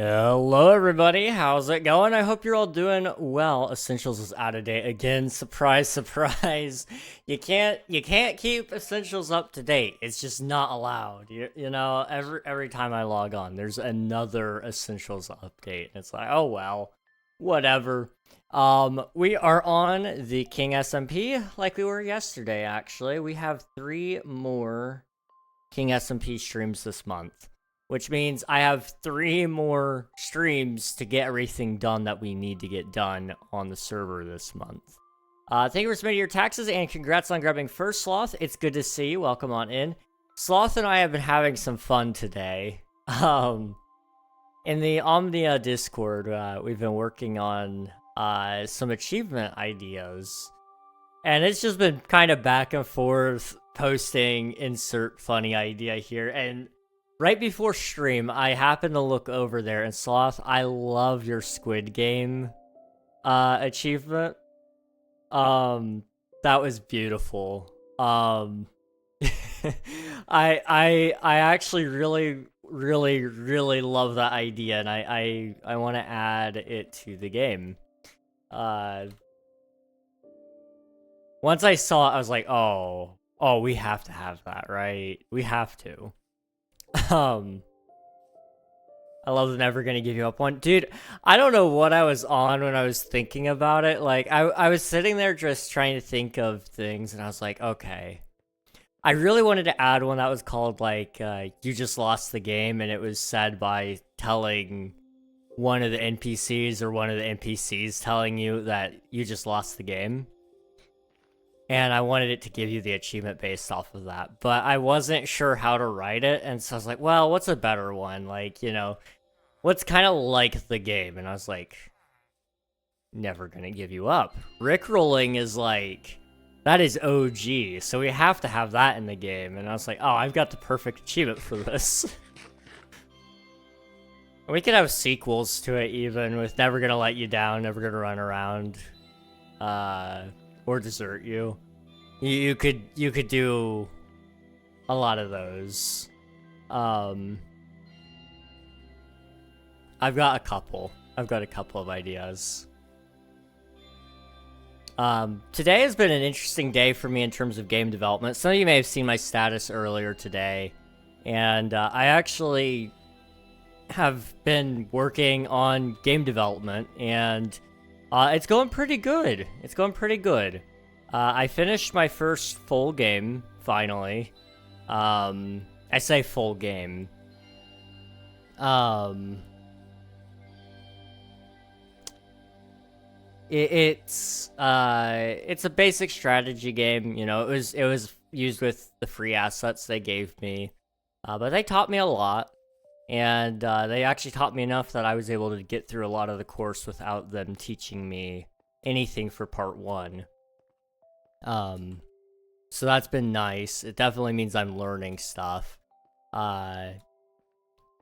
Hello everybody, how's it going? I hope you're all doing well. Essentials is out of date again. Surprise, surprise. You can't keep Essentials up to date. It's just not allowed. You know, every time I log on, there's another Essentials update. It's like, oh well, whatever. We are on the King SMP like we were yesterday actually. We have 3 more King SMP streams this month, which means I have 3 more streams to get everything done that we need to get done on the server this month. Thank you for submitting your taxes, and congrats on grabbing first, Sloth. It's good to see you. Welcome on in. Sloth and I have been having some fun today. In the Omnia Discord, we've been working on some achievement ideas. And it's just been kind of back and forth, posting, insert funny idea here, and right before stream, I happened to look over there, and Sloth, I love your Squid Game achievement. That was beautiful. I actually really love that idea, and I want to add it to the game. Once I saw it, I was like, oh, we have to have that, right? We have to. I love the never gonna give you up one. Dude, I don't know what I was on when I was thinking about it. Like, I was sitting there just trying to think of things, and I was like, okay. I really wanted to add one that was called, like, you just lost the game, and it was said by telling one of the NPCs or one of the NPCs telling you that you just lost the game. And I wanted it to give you the achievement based off of that. But I wasn't sure how to write it, and so I was like, well, what's a better one? Like, you know, what's kind of like the game? And I was like, never gonna give you up. Rickrolling is like, that is OG, so we have to have that in the game. And I was like, oh, I've got the perfect achievement for this. We could have sequels to it even, with Never Gonna Let You Down, Never Gonna Run Around, or Desert You. You could do a lot of those. I've got a couple of ideas. Today has been an interesting day for me in terms of game development. Some of you may have seen my status earlier today, and I actually have been working on game development, and it's going pretty good. I finished my first full game, finally. I say full game. It's a basic strategy game, you know. It was used with the free assets they gave me. But they taught me a lot. And they actually taught me enough that I was able to get through a lot of the course without them teaching me anything for part 1. So that's been nice. It definitely means I'm learning stuff. And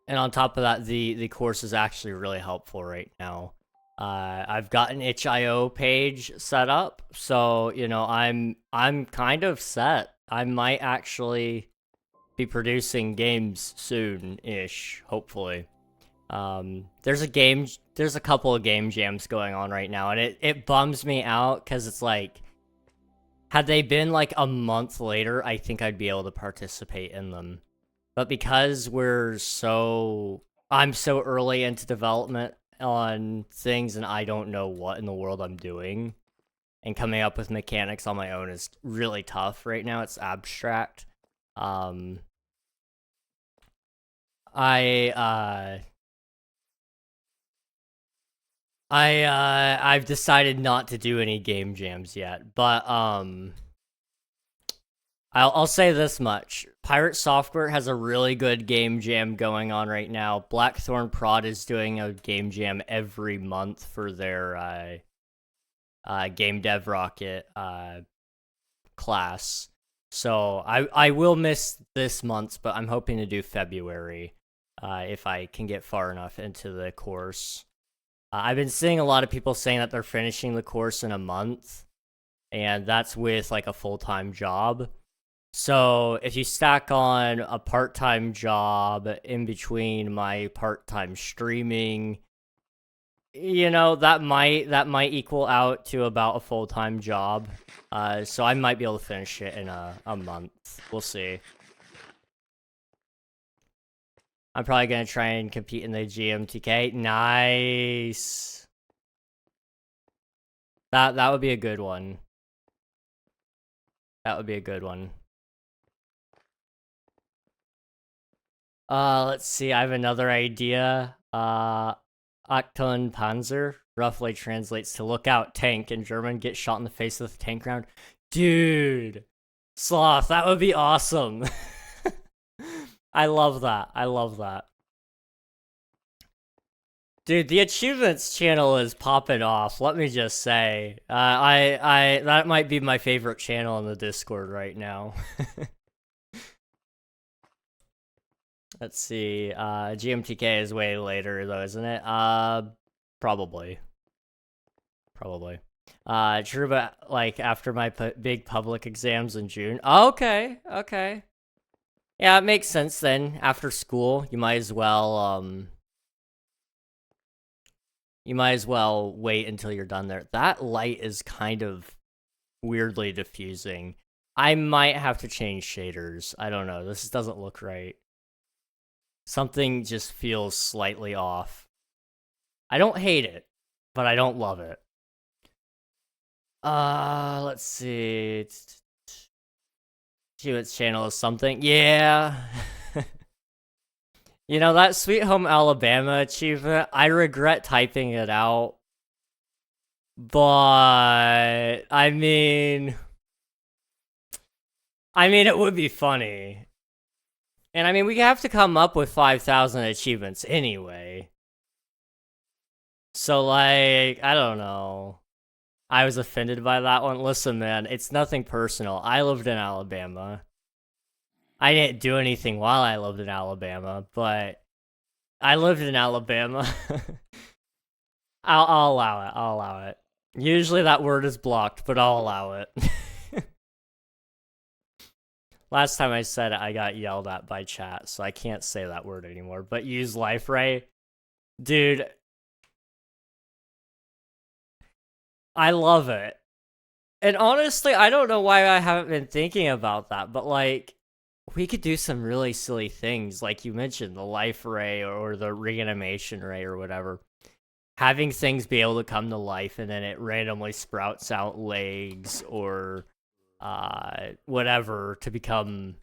on top of that, the course is actually really helpful right now. I've got an itch.io page set up, so you know I'm kind of set. I might actually be producing games soon-ish, hopefully. There's a couple of game jams going on right now, and it bums me out because it's like, had they been like a month later, I think I'd be able to participate in them. But because I'm so early into development on things, and I don't know what in the world I'm doing, and coming up with mechanics on my own is really tough right now. It's abstract. I've decided not to do any game jams yet, but I'll say this much: Pirate Software has a really good game jam going on right now. Blackthorn Prod is doing a game jam every month for their Game Dev Rocket class. So I will miss this month's, but I'm hoping to do February if I can get far enough into the course. I've been seeing a lot of people saying that they're finishing the course in a month, and that's with like a full-time job. So if you stack on a part-time job in between my part-time streaming, you know, that might equal out to about a full-time job. So I might be able to finish it in a month. We'll see. I'm probably gonna try and compete in the GMTK. Nice. That would be a good one. That would be a good one. Let's see. I have another idea. Achtung Panzer roughly translates to look out, tank in German. Get shot in the face with a tank round. Dude, Sloth, that would be awesome. I love that. I love that. Dude, the achievements channel is popping off. Let me just say, that might be my favorite channel in the Discord right now. Let's see. GMTK is way later though, isn't it? Probably. True, but like after my big public exams in June. Okay. Yeah, it makes sense then. After school, you might as well wait until you're done there. That light is kind of weirdly diffusing. I might have to change shaders. I don't know. This doesn't look right. Something just feels slightly off. I don't hate it, but I don't love it. Let's see. Hewitt's channel is something. Yeah. You know, that Sweet Home Alabama achievement, I regret typing it out. But, I mean, it would be funny. And I mean, we have to come up with 5,000 achievements anyway. So, like, I don't know. I was offended by that one. Listen, man, it's nothing personal. I lived in Alabama. I didn't do anything while I lived in Alabama, but I lived in Alabama. I'll allow it. I'll allow it. Usually that word is blocked, but I'll allow it. Last time I said it, I got yelled at by chat, so I can't say that word anymore. But use life ray. Dude, I love it. And honestly, I don't know why I haven't been thinking about that, but like, we could do some really silly things, like you mentioned, the life ray or the reanimation ray or whatever. Having things be able to come to life and then it randomly sprouts out legs or whatever to become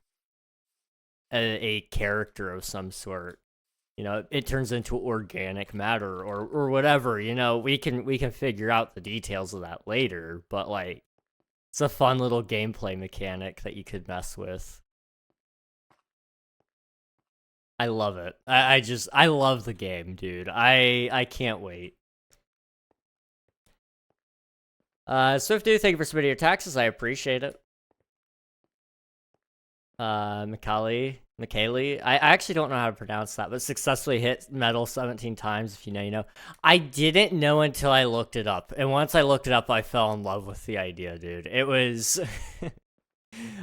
a character of some sort. You know, it turns into organic matter or whatever. You know, we can figure out the details of that later, but like, it's a fun little gameplay mechanic that you could mess with. I love it. I love the game, dude. I can't wait. Swift Dude, thank you for submitting your taxes. I appreciate it. Mikali, I actually don't know how to pronounce that, but successfully hit metal 17 times, if you know, you know. I didn't know until I looked it up, and once I looked it up, I fell in love with the idea, dude. It was...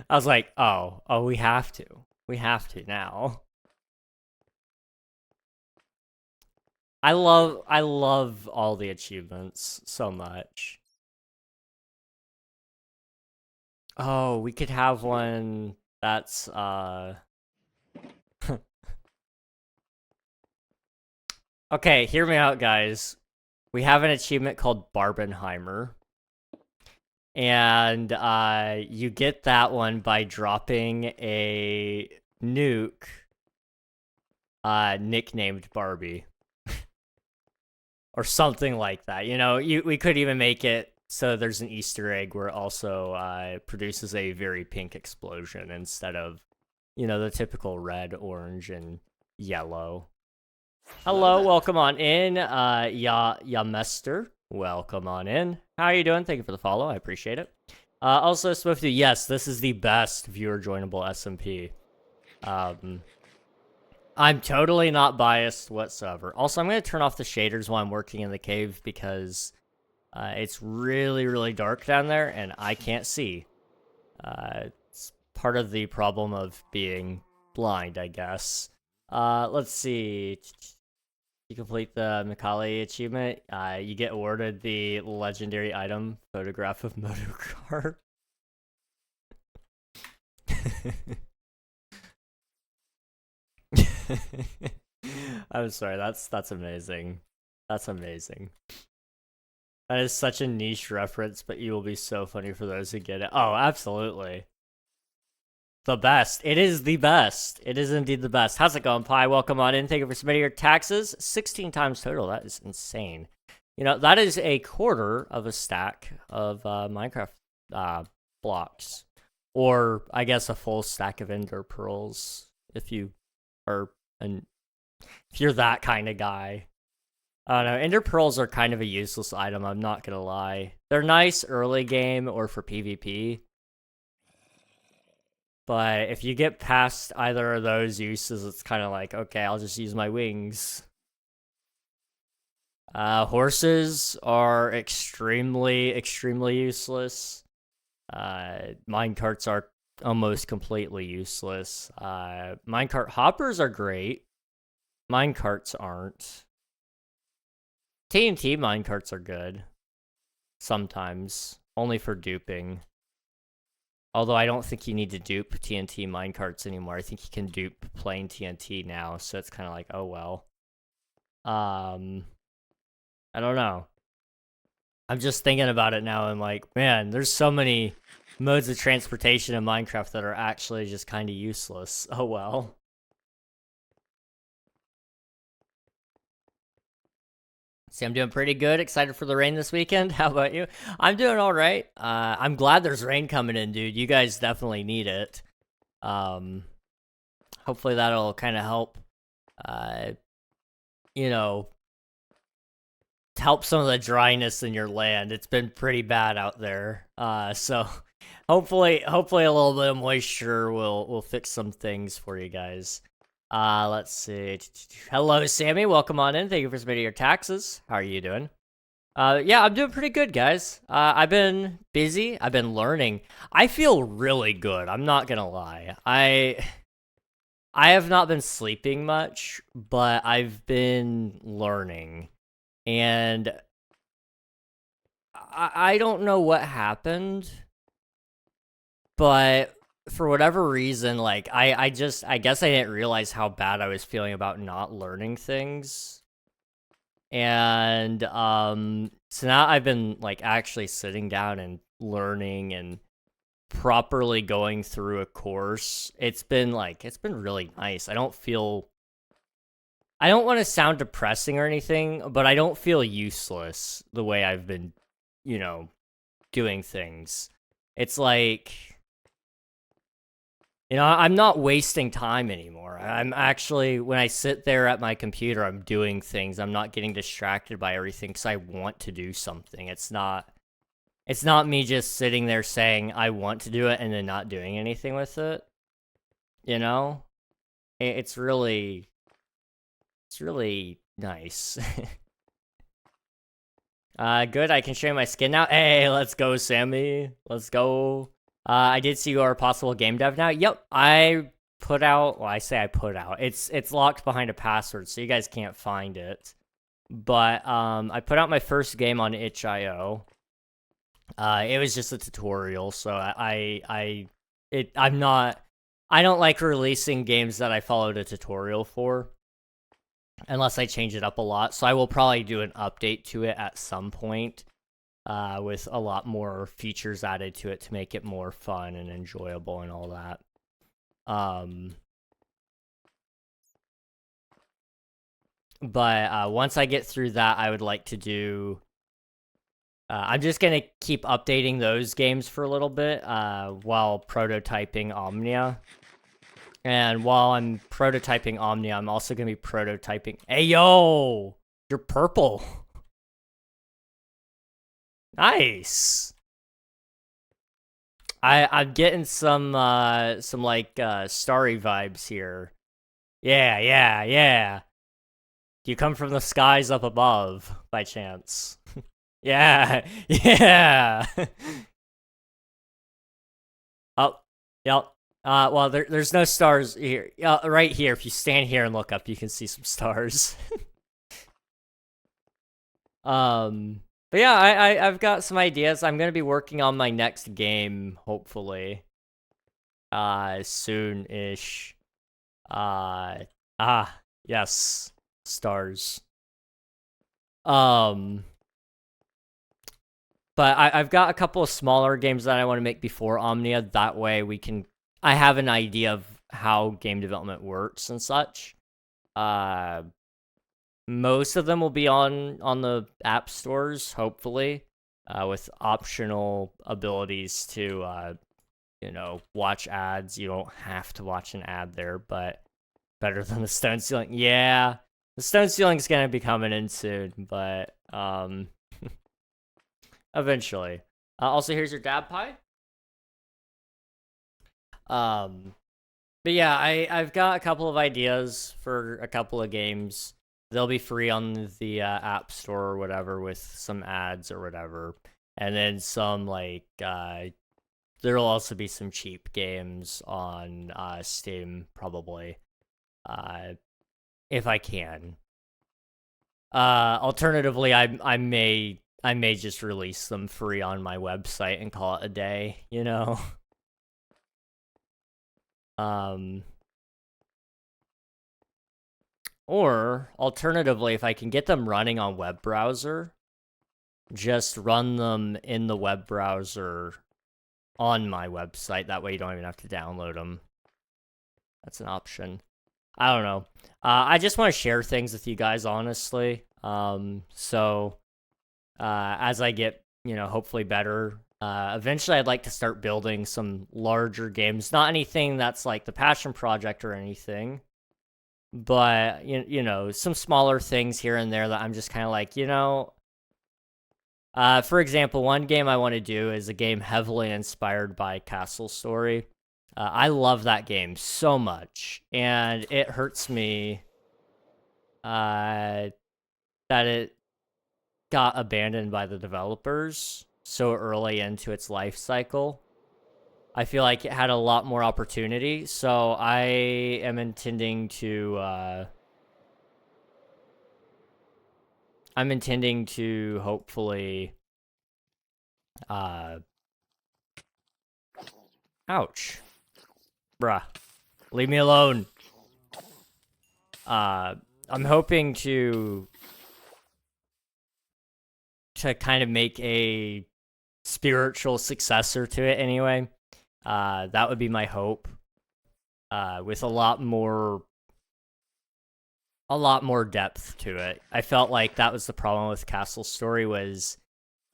I was like, oh, we have to. We have to now. I love all the achievements so much. Oh, we could have one that's, Okay, hear me out, guys. We have an achievement called Barbenheimer. And, you get that one by dropping a nuke, nicknamed Barbie. Or something like that. You know, we could even make it so there's an Easter egg where it also produces a very pink explosion instead of, you know, the typical red, orange, and yellow. Hello, welcome on in. Yamester, welcome on in. How are you doing? Thank you for the follow. I appreciate it. Also, Swifty, yes, this is the best viewer joinable SMP. I'm totally not biased whatsoever. Also, I'm going to turn off the shaders while I'm working in the cave because it's really, really dark down there and I can't see. It's part of the problem of being blind, I guess. Let's see. You complete the Macaulay achievement, you get awarded the legendary item, photograph of motor car. I'm sorry, that's amazing. That's amazing. That is such a niche reference, but you will be so funny for those who get it. Oh, absolutely. The best. It is the best. It is indeed the best. How's it going, Pi? Welcome on in. Thank you for submitting your taxes. 16 times total. That is insane. You know, that is a quarter of a stack of Minecraft blocks. Or, I guess, a full stack of ender pearls, if you are if you're that kind of guy. I don't know, ender pearls are kind of a useless item, I'm not gonna lie. They're nice early game or for PvP. But if you get past either of those uses, it's kind of like, okay, I'll just use my wings. Horses are extremely useless. Minecarts are almost completely useless. Minecart hoppers are great. Minecarts aren't. TNT minecarts are good. Sometimes. Only for duping. Although I don't think you need to dupe TNT minecarts anymore. I think you can dupe plain TNT now, so it's kind of like, oh well. I don't know. I'm just thinking about it now, and like, man, there's so many modes of transportation in Minecraft that are actually just kind of useless. Oh well. See, I'm doing pretty good. Excited for the rain this weekend. How about you? I'm doing all right. I'm glad there's rain coming in, dude. You guys definitely need it. Hopefully that'll kind of help, you know, help some of the dryness in your land. It's been pretty bad out there. So hopefully a little bit of moisture will fix some things for you guys. Let's see. Hello, Sammy. Welcome on in. Thank you for submitting your taxes. How are you doing? Yeah, I'm doing pretty good, guys. I've been busy. I've been learning. I feel really good. I'm not gonna lie. I have not been sleeping much, but I've been learning. And I don't know what happened, but for whatever reason, like, I guess I didn't realize how bad I was feeling about not learning things. And, so now I've been, like, actually sitting down and learning and properly going through a course. It's been really nice. I don't want to sound depressing or anything, but I don't feel useless the way I've been, you know, doing things. It's like, you know, I'm not wasting time anymore. I'm actually, when I sit there at my computer, I'm doing things. I'm not getting distracted by everything because I want to do something. It's not me just sitting there saying I want to do it and then not doing anything with it. You know? It's really nice. Good, I can show you my skin now. Hey, let's go, Sammy. Let's go. I did see you are a possible game dev now. Yep, I put out, well, I say I put out. It's locked behind a password, so you guys can't find it. But I put out my first game on itch.io. It was just a tutorial, so I don't like releasing games that I followed a tutorial for, unless I change it up a lot. So I will probably do an update to it at some point, with a lot more features added to it to make it more fun and enjoyable and all that. But once I get through that, I would like to do... I'm just going to keep updating those games for a little bit while prototyping Omnia. And while I'm prototyping Omnia, I'm also going to be prototyping... Hey, yo! You're purple! Nice! I'm getting some like, starry vibes here. Yeah. Do you come from the skies up above, by chance? Yeah! Oh, yep. Well, there's no stars here. Right here, if you stand here and look up, you can see some stars. But yeah, I've got some ideas. I'm gonna be working on my next game, hopefully. Soon-ish. Yes, stars. Um, but I've got a couple of smaller games that I want to make before Omnia. That way I have an idea of how game development works and such. Most of them will be on the app stores, hopefully, with optional abilities to, watch ads. You don't have to watch an ad there, but better than the stone ceiling. Yeah, the stone ceiling's gonna be coming in soon, but eventually. Also, here's your dab pie. But yeah, I've got a couple of ideas for a couple of games. They'll be free on the App Store or whatever with some ads or whatever. And then some, there'll also be some cheap games on Steam, probably. If I can. Alternatively, I may just release them free on my website and call it a day, you know? Or, alternatively, if I can get them running on web browser, just run them in the web browser on my website. That way you don't even have to download them. That's an option. I don't know. I just want to share things with you guys, honestly. So, as I get, hopefully better, eventually I'd like to start building some larger games. Not anything that's like the passion project or anything. But, some smaller things here and there that I'm just kind of like, for example, one game I want to do is a game heavily inspired by Castle Story. I love that game so much, and it hurts me that it got abandoned by the developers so early into its life cycle. I feel like it had a lot more opportunity, so I am intending to, hopefully, ouch. Bruh. Leave me alone. I'm hoping to kind of make a spiritual successor to it anyway. That would be my hope. With a lot more depth to it. I felt like that was the problem with Castle Story was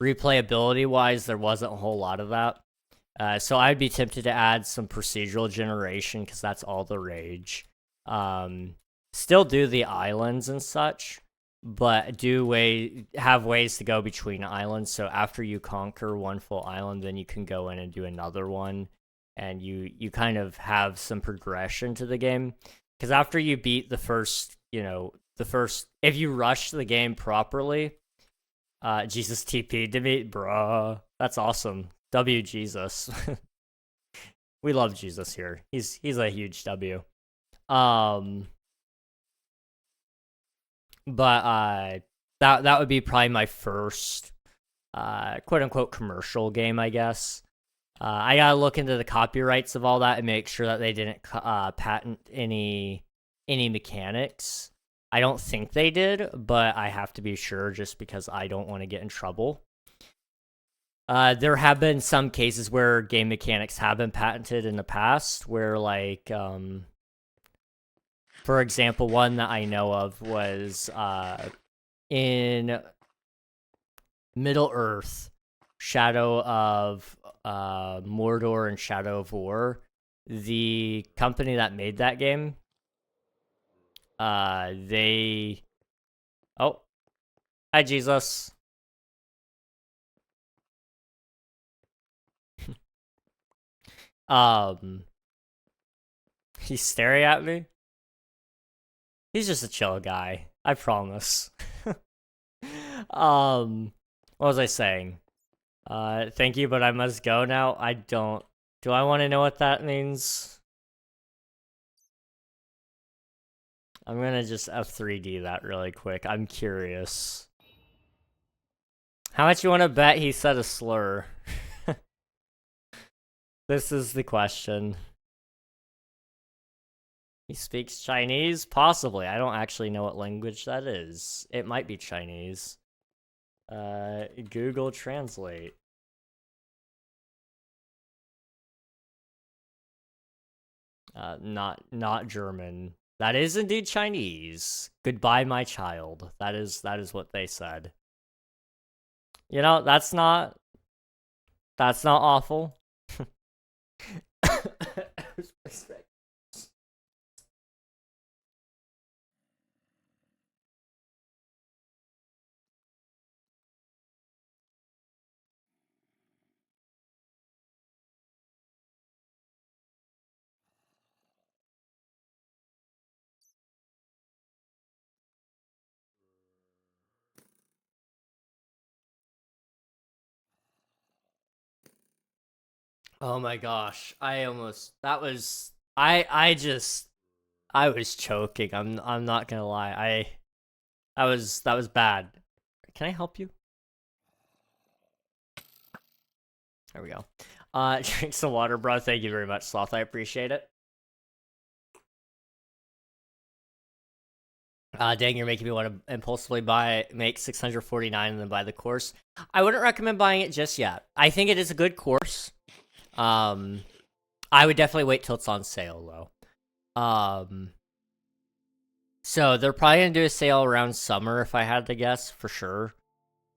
replayability wise, there wasn't a whole lot of that. So I'd be tempted to add some procedural generation because that's all the rage. Still do the islands and such, but have ways to go between islands. So after you conquer one full island, then you can go in and do another one, and you kind of have some progression to the game. Because after you beat the first, if you rush the game properly, Jesus TP to me, bruh, that's awesome. W Jesus. We love Jesus here. He's a huge W. But that would be probably my first quote unquote commercial game, I guess. I gotta look into the copyrights of all that and make sure that they didn't patent any mechanics. I don't think they did, but I have to be sure just because I don't want to get in trouble. There have been some cases where game mechanics have been patented in the past, where for example, one that I know of was in Middle Earth, Shadow of Mordor and Shadow of War. The company that made that game, they... Oh, hi, Jesus. He's staring at me. He's just a chill guy, I promise. What was I saying? Thank you, but I must go now. Do I want to know what that means? I'm gonna just F3D that really quick. I'm curious. How much you want to bet he said a slur? This is the question. He speaks Chinese? Possibly. I don't actually know what language that is. It might be Chinese. Google Translate. Not German. That is indeed Chinese. Goodbye, my child. That is what they said. You know, that's not awful. Oh my gosh. I was choking. I'm not gonna lie. That was bad. Can I help you? There we go. Drink some water, bro. Thank you very much, Sloth. I appreciate it. Dang, you're making me want to impulsively make 649 and then buy the course. I wouldn't recommend buying it just yet. I think it is a good course. I would definitely wait till it's on sale, though. So they're probably gonna do a sale around summer, if I had to guess, for sure.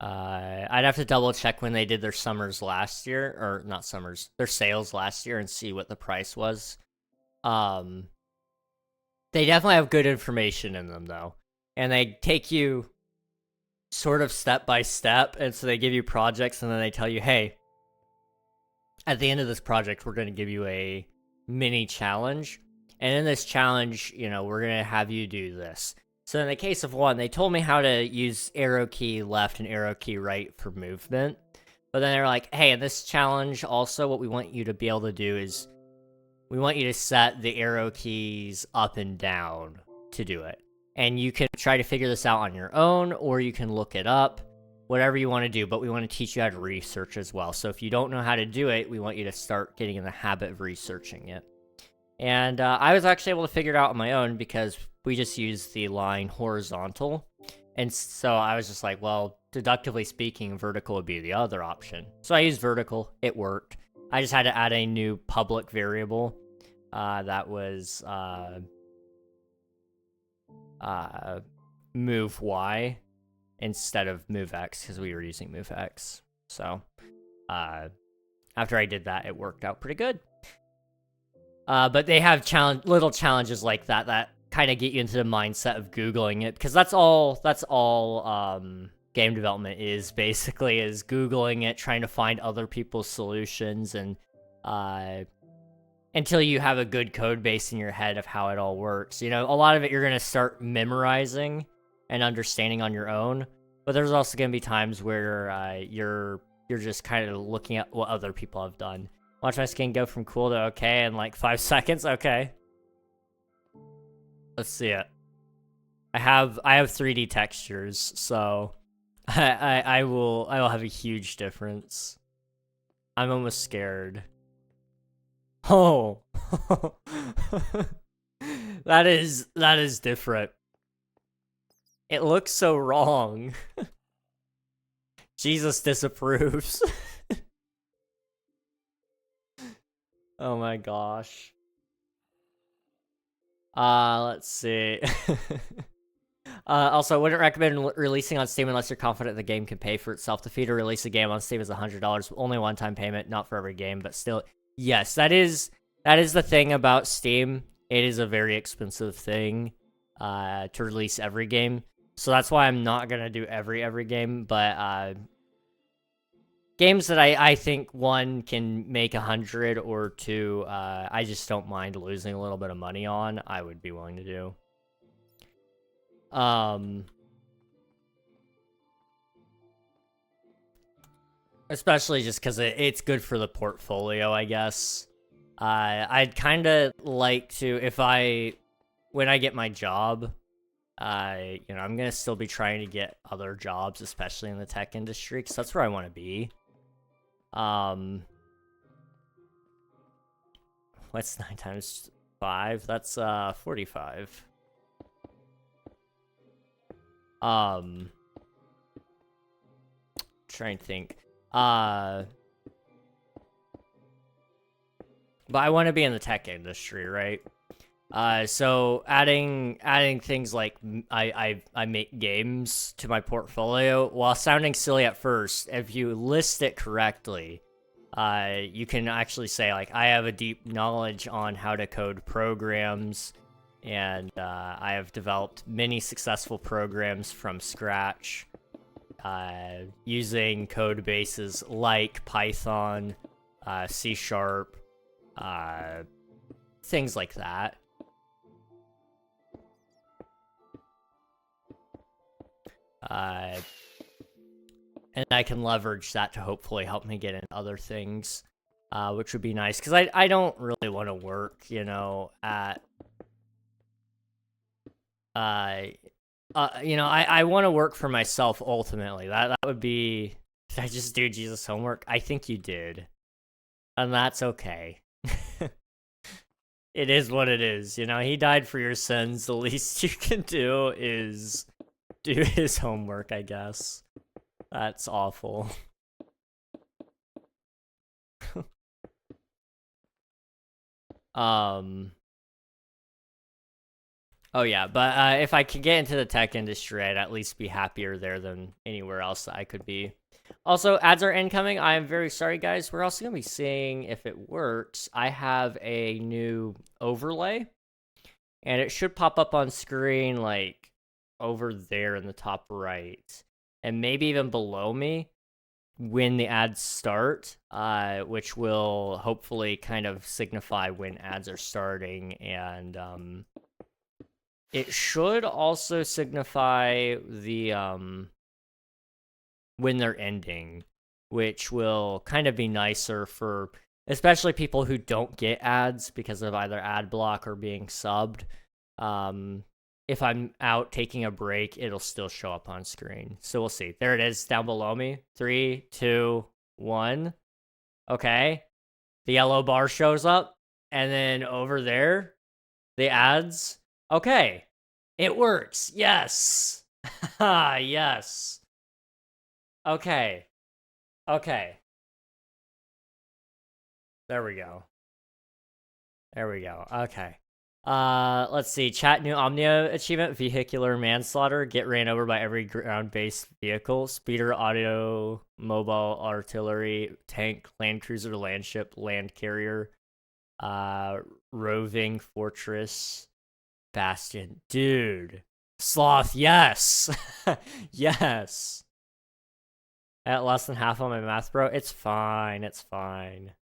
I'd have to double check when they did their summers last year, or not summers, their sales last year, and see what the price was. They definitely have good information in them, though, and they take you sort of step by step, and so they give you projects, and then they tell you, hey, at the end of this project, we're going to give you a mini challenge, and in this challenge, you know, we're going to have you do this. So in the case of one, they told me how to use arrow key left and arrow key right for movement, but then they're like, hey, in this challenge, also, what we want you to be able to do is we want you to set the arrow keys up and down to do it. And you can try to figure this out on your own, or you can look it up, whatever you want to do, but we want to teach you how to research as well. So if you don't know how to do it, we want you to start getting in the habit of researching it. And I was actually able to figure it out on my own because we just used the line horizontal. And so I was just like, well, deductively speaking, vertical would be the other option. So I used vertical. It worked. I just had to add a new public variable that was move y instead of move x because we were using move x. So after I did that, it worked out pretty good. But they have little challenges like that kind of get you into the mindset of Googling it, because that's all game development is basically, is Googling it, trying to find other people's solutions, and until you have a good code base in your head of how it all works. You know, a lot of it you're going to start memorizing and understanding on your own, but there's also going to be times where you're just kind of looking at what other people have done. Watch my skin go from cool to okay in like 5 seconds. Okay. Let's see it. I have 3D textures, so I will have a huge difference. I'm almost scared. Oh. That is different. It looks so wrong. Jesus disapproves. Oh my gosh. Let's see. Also, I wouldn't recommend releasing on Steam unless you're confident the game can pay for itself. To feed or release a game on Steam is $100. Only one-time payment, not for every game, but still, yes, that is the thing about Steam. It is a very expensive thing to release every game. So that's why I'm not gonna do every game, but games that I think, one, can make 100, or two, I just don't mind losing a little bit of money on, I would be willing to do. Especially just because it's good for the portfolio, I guess. I'd kind of like to, when I get my job, You know, I'm gonna still be trying to get other jobs, especially in the tech industry, because that's where I want to be. What's 9 times 5? That's 45. Trying to think. But I want to be in the tech industry, right? So adding things like I make games to my portfolio, while sounding silly at first, if you list it correctly, you can actually say, like, I have a deep knowledge on how to code programs, and I have developed many successful programs from scratch, using code bases like Python, C#, things like that. And I can leverage that to hopefully help me get in other things, which would be nice, because I don't really want to work, you know, at, you know, I want to work for myself ultimately. That would be, did I just do Jesus' homework? I think you did. And that's okay. It is what it is, you know, he died for your sins. The least you can do is do his homework, I guess. That's awful. Oh yeah, but if I could get into the tech industry, I'd at least be happier there than anywhere else that I could be. Also, ads are incoming. I am very sorry, guys. We're also going to be seeing if it works. I have a new overlay, and it should pop up on screen, like, over there in the top right, and maybe even below me when the ads start, which will hopefully kind of signify when ads are starting, and it should also signify the when they're ending, which will kind of be nicer for especially people who don't get ads because of either ad block or being subbed. If I'm out taking a break, it'll still show up on screen. So we'll see. There it is down below me. 3, 2, 1. Okay. The yellow bar shows up. And then over there, the ads. Okay. It works. Yes. Yes. Okay. Okay. There we go. There we go. Okay. Let's see. Chat new Omnia achievement: vehicular manslaughter. Get ran over by every ground-based vehicle: speeder, auto, mobile, artillery, tank, land cruiser, land ship, land carrier, roving fortress, bastion. Dude, sloth. Yes, yes. At less than half on my math, bro. It's fine. It's fine.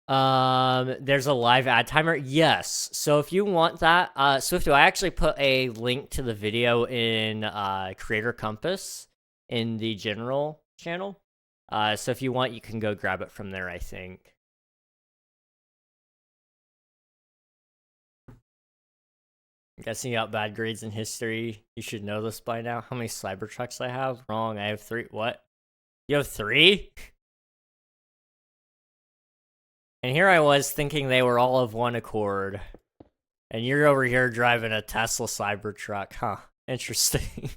There's a live ad timer. Yes. So if you want that, Swifto, I actually put a link to the video in Creator Compass in the general channel. So if you want, you can go grab it from there, I think. I'm guessing you got bad grades in history. You should know this by now. How many Cybertrucks I have? Wrong. I have 3. What? You have 3? And here I was thinking they were all of one accord. And you're over here driving a Tesla Cybertruck. Huh. Interesting.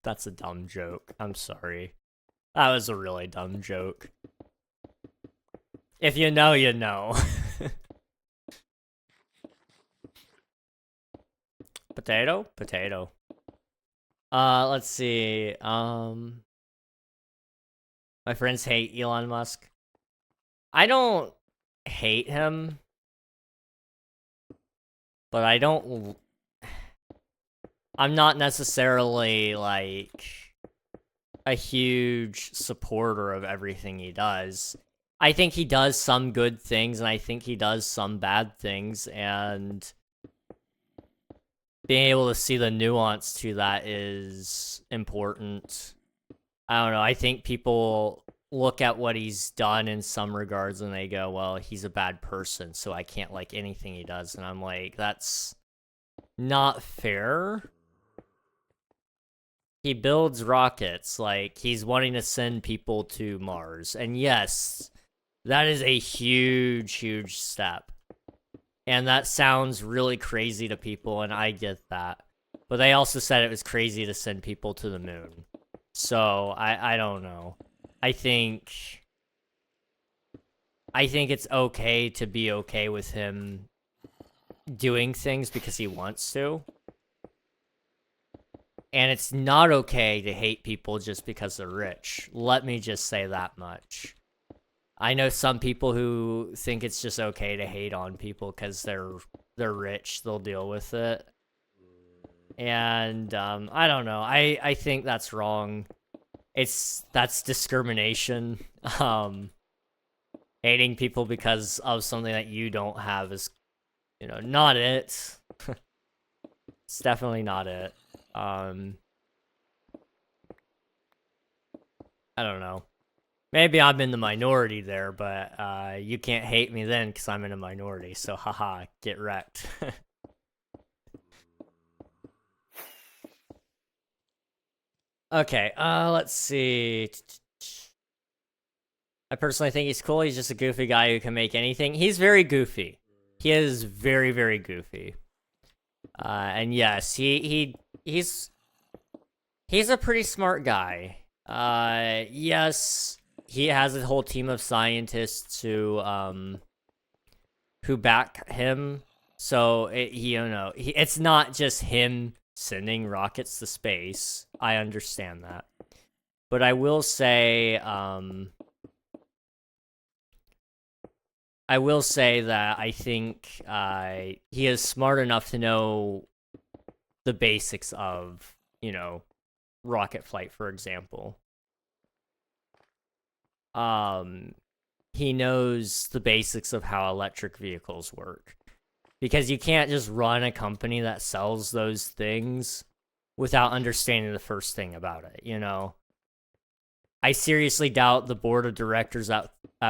That's a dumb joke. I'm sorry. That was a really dumb joke. If you know, you know. Potato? Potato. Let's see. My friends hate Elon Musk. I don't hate him, but I'm not necessarily, like, a huge supporter of everything he does. I think he does some good things, and I think he does some bad things, and being able to see the nuance to that is important. I don't know, I think people look at what he's done in some regards and they go, well, he's a bad person, so I can't like anything he does. And I'm like, that's not fair. He builds rockets, like, he's wanting to send people to Mars. And yes, that is a huge, huge step. And that sounds really crazy to people, and I get that. But they also said it was crazy to send people to the moon. So, I don't know. I think it's okay to be okay with him doing things because he wants to. And it's not okay to hate people just because they're rich. Let me just say that much. I know some people who think it's just okay to hate on people because they're rich. They'll deal with it. And I don't know. I think that's wrong. That's discrimination. Hating people because of something that you don't have is, you know, not it. It's definitely not it. I don't know. Maybe I'm in the minority there, but you can't hate me then because I'm in a minority. So, haha, get wrecked. Okay, let's see. I personally think he's cool. He's just a goofy guy who can make anything. He's very goofy. He is very, very goofy. And yes, he's a pretty smart guy. Yes, he has a whole team of scientists who back him. So it's not just him sending rockets to space. I understand that. But I will say that I think he is smart enough to know the basics of, you know, rocket flight, for example. He knows the basics of how electric vehicles work. Because you can't just run a company that sells those things without understanding the first thing about it, you know? I seriously doubt the board of directors at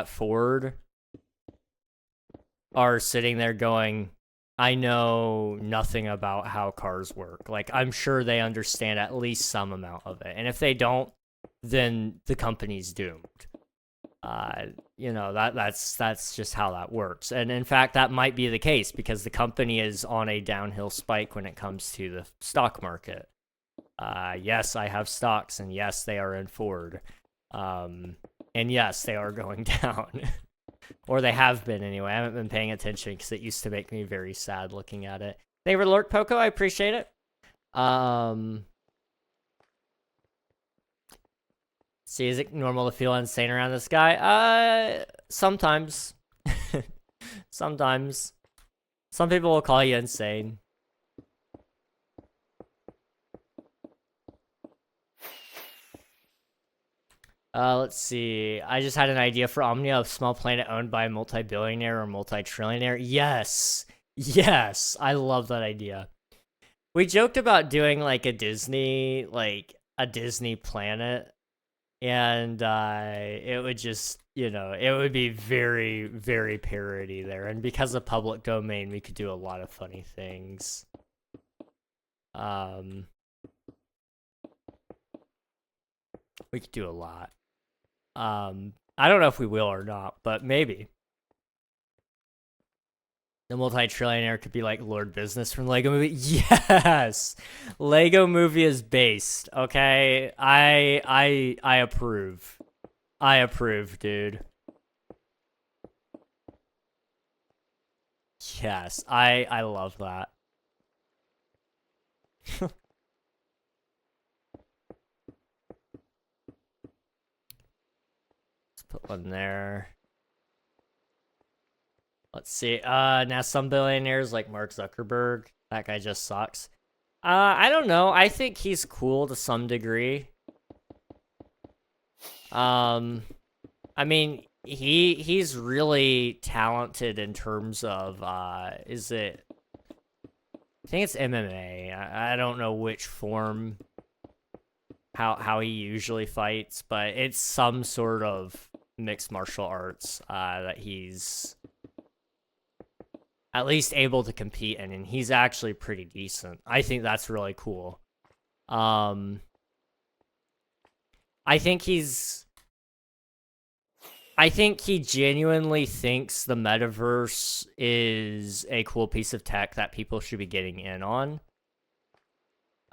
Ford are sitting there going, I know nothing about how cars work. Like, I'm sure they understand at least some amount of it. And if they don't, then the company's doomed. You know, that's just how that works. And in fact, that might be the case because the company is on a downhill spike when it comes to the stock market. Yes, I have stocks, and yes, they are in Ford. And yes, they are going down. Or they have been anyway. I haven't been paying attention because it used to make me very sad looking at it. Thank you for Lord Poco. I appreciate it. See, is it normal to feel insane around this guy? Sometimes. Sometimes. Some people will call you insane. Let's see. I just had an idea for Omnia, a small planet owned by a multi-billionaire or multi-trillionaire. Yes. Yes. I love that idea. We joked about doing like a Disney planet. And it would just, you know, it would be very, very parody there. And because of public domain, we could do a lot of funny things. We could do a lot. I don't know if we will or not, but maybe. The multi-trillionaire could be like Lord Business from Lego Movie. Yes, Lego Movie is based. Okay, I approve. I approve, dude. Yes, I love that. Let's put one there. Let's see. Now some billionaires like Mark Zuckerberg, that guy just sucks. I don't know. I think he's cool to some degree. I mean, he's really talented in terms of I think it's MMA. I don't know which form how he usually fights, but it's some sort of mixed martial arts that he's at least able to compete in, and he's actually pretty decent. I think that's really cool. I think he genuinely thinks the metaverse is a cool piece of tech that people should be getting in on.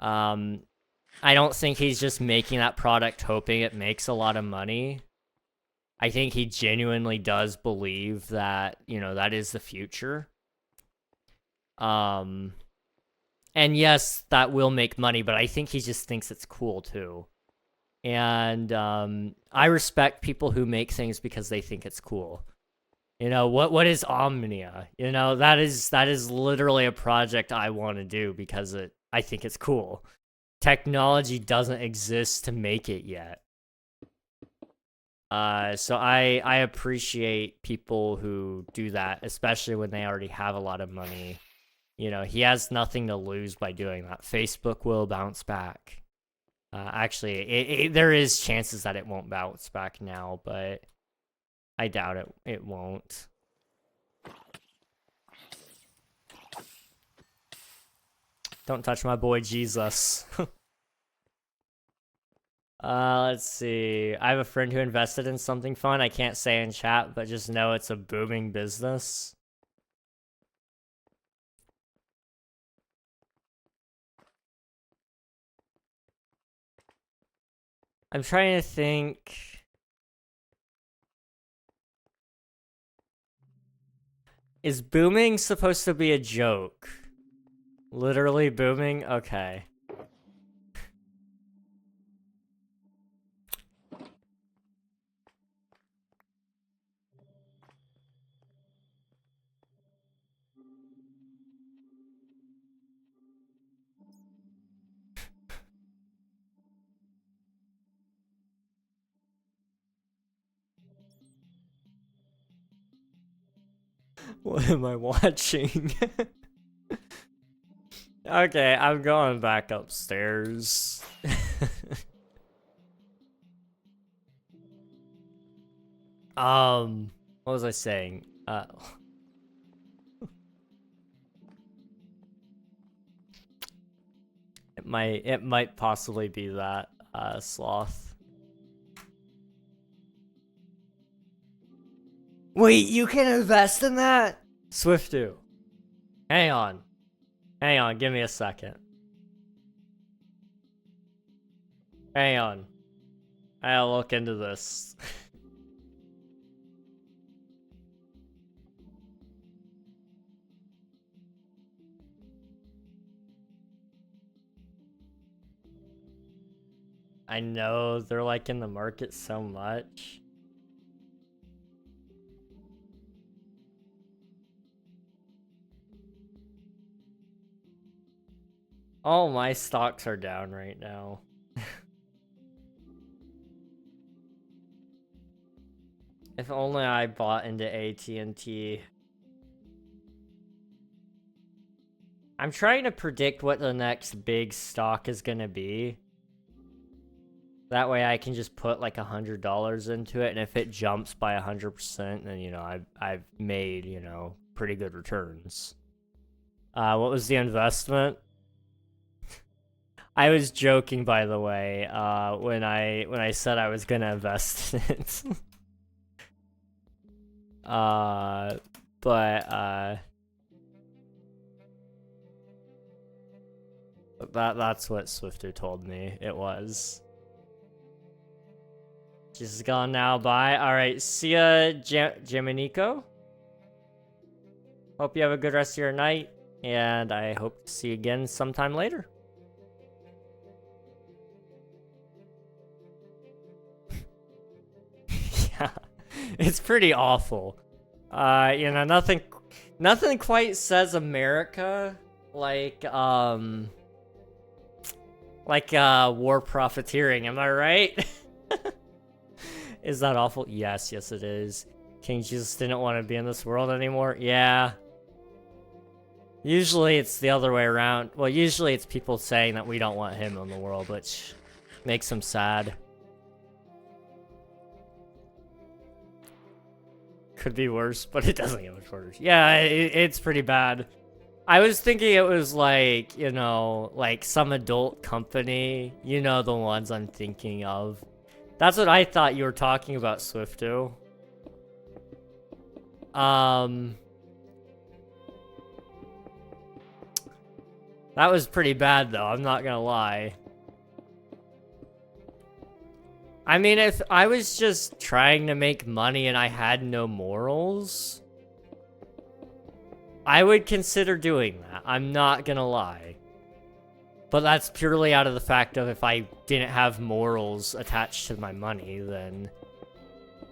I don't think he's just making that product hoping it makes a lot of money. I think he genuinely does believe that, you know, that is the future. And yes, that will make money, but I think he just thinks it's cool too. And I respect people who make things because they think it's cool. You know, what is Omnia? You know, that is literally a project I want to do because I think it's cool. Technology doesn't exist to make it yet. So I appreciate people who do that, especially when they already have a lot of money. You know, he has nothing to lose by doing that. Facebook will bounce back. Actually, there is chances that it won't bounce back now, but I doubt it won't. Don't touch my boy Jesus. Let's see. I have a friend who invested in something fun. I can't say in chat, but just know it's a booming business. I'm trying to think. Is booming supposed to be a joke? Literally booming? Okay. What am I watching? Okay, I'm going back upstairs. What was I saying? It might possibly be that, sloth. Wait, you can invest in that? Swiftu. Hang on. Hang on, give me a second. Hang on. I'll look into this. I know they're like in the market so much. All my stocks are down right now. If only I bought into AT&T. I'm trying to predict what the next big stock is gonna be. That way I can just put like $100 into it, and if it jumps by 100%, then, you know, I've made, you know, pretty good returns. What was the investment? I was joking, by the way, when I said I was gonna invest in it. That's what Swifter told me it was. She's gone now, bye. Alright, see ya, Geminico. Hope you have a good rest of your night, and I hope to see you again sometime later. Yeah, it's pretty awful. You know, nothing quite says America like war profiteering, am I right? Is that awful? Yes, it is. King Jesus didn't want to be in this world anymore. Yeah. Usually it's the other way around. Well, usually it's people saying that we don't want him in the world, which makes him sad. could be worse, but it doesn't get much worse. Yeah, it's pretty bad. I was thinking it was like, you know, like some adult company. You know the ones I'm thinking of. That's what I thought you were talking about, Swifto. That was pretty bad, though. I'm not gonna lie. I mean, if I was just trying to make money and I had no morals, I would consider doing that. I'm not gonna lie. But that's purely out of the fact of if I didn't have morals attached to my money, then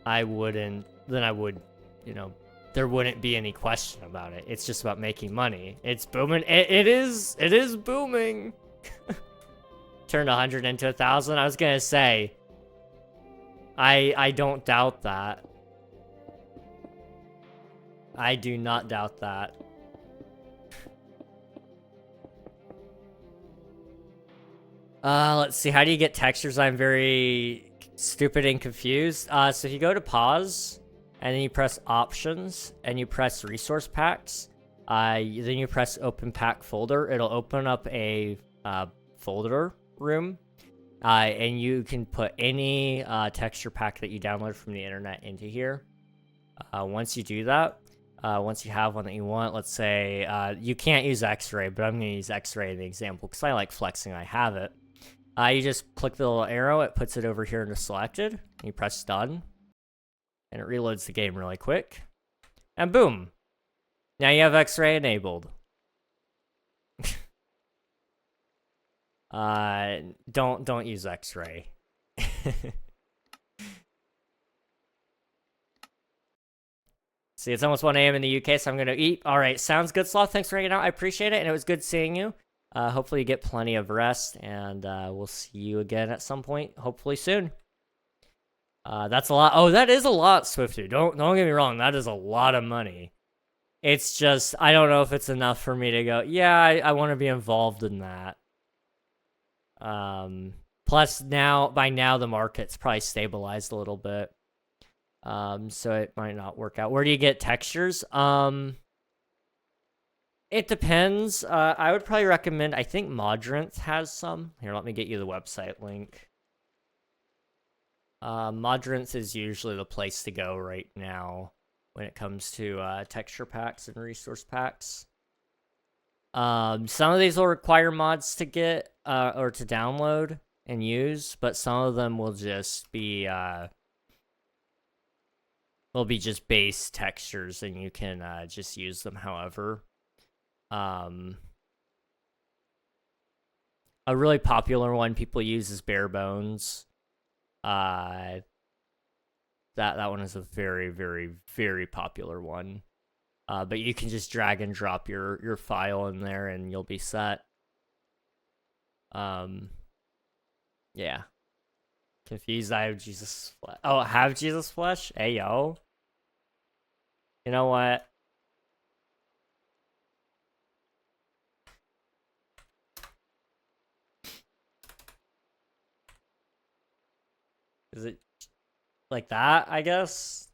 I wouldn't, then I would, you know, there wouldn't be any question about it. It's just about making money. It's booming. It is booming. Turned 100 into 1,000. I was gonna say, I don't doubt that. I do not doubt that. Let's see. How do you get textures? I'm very stupid and confused. So if you go to pause, and then you press options, and you press resource packs, then you press open pack folder. It'll open up a folder room, and you can put any texture pack that you download from the internet into here. Once you do that, once you have one that you want, let's say you can't use X-ray, but I'm going to use X-ray in the example because I like flexing. I have it. You just click the little arrow. It puts it over here into selected. And you press done. And it reloads the game really quick. And boom. Now you have X-ray enabled. Don't use X-ray. See, it's almost 1 a.m. in the UK, so I'm gonna eat. All right, sounds good, Sloth. Thanks for hanging out. I appreciate it, and it was good seeing you. Hopefully you get plenty of rest, and we'll see you again at some point, hopefully soon. That's a lot. Oh, that is a lot, Swifty. Don't get me wrong. That is a lot of money. It's just, I don't know if it's enough for me to go, yeah, I want to be involved in that. Plus by now the market's probably stabilized a little bit. So it might not work out. Where do you get textures? It depends. I would probably recommend, I think Modrinth has some. Here, let me get you the website link. Modrinth is usually the place to go right now when it comes to texture packs and resource packs. Some of these will require mods to get or to download and use, but some of them will just be just base textures, and you can just use them however. A really popular one people use is Bare Bones. That one is a very, very, very popular one. But you can just drag and drop your file in there and you'll be set. Yeah. Confused, I have Jesus Flesh. Oh, I have Jesus Flesh? Hey, yo. You know what? Is it like that, I guess?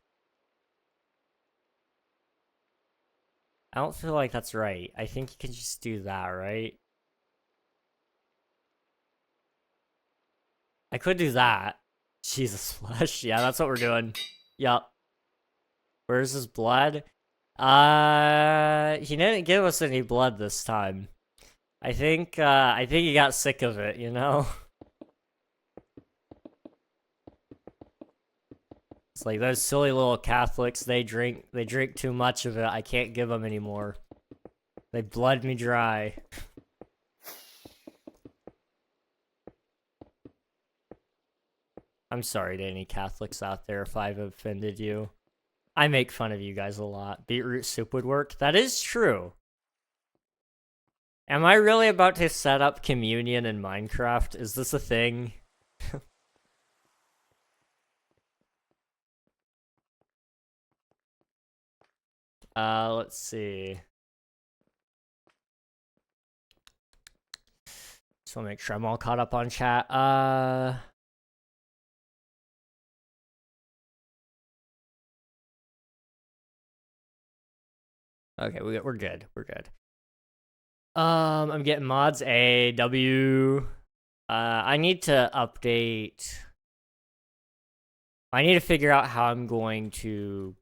I don't feel like that's right. I think you can just do that, right? I could do that. Jesus Flesh. Yeah, that's what we're doing. Yup. Where's his blood? He didn't give us any blood this time. I think he got sick of it, you know? It's like those silly little Catholics, they drink too much of it. I can't give them anymore. They bled me dry. I'm sorry to any Catholics out there if I've offended you. I make fun of you guys a lot. Beetroot soup would work. That is true. Am I really about to set up communion in Minecraft? Is this a thing? Let's see. Just want to make sure I'm all caught up on chat. Okay, we're good. We're good. I'm getting mods A, W. I need to update. I need to figure out how I'm going to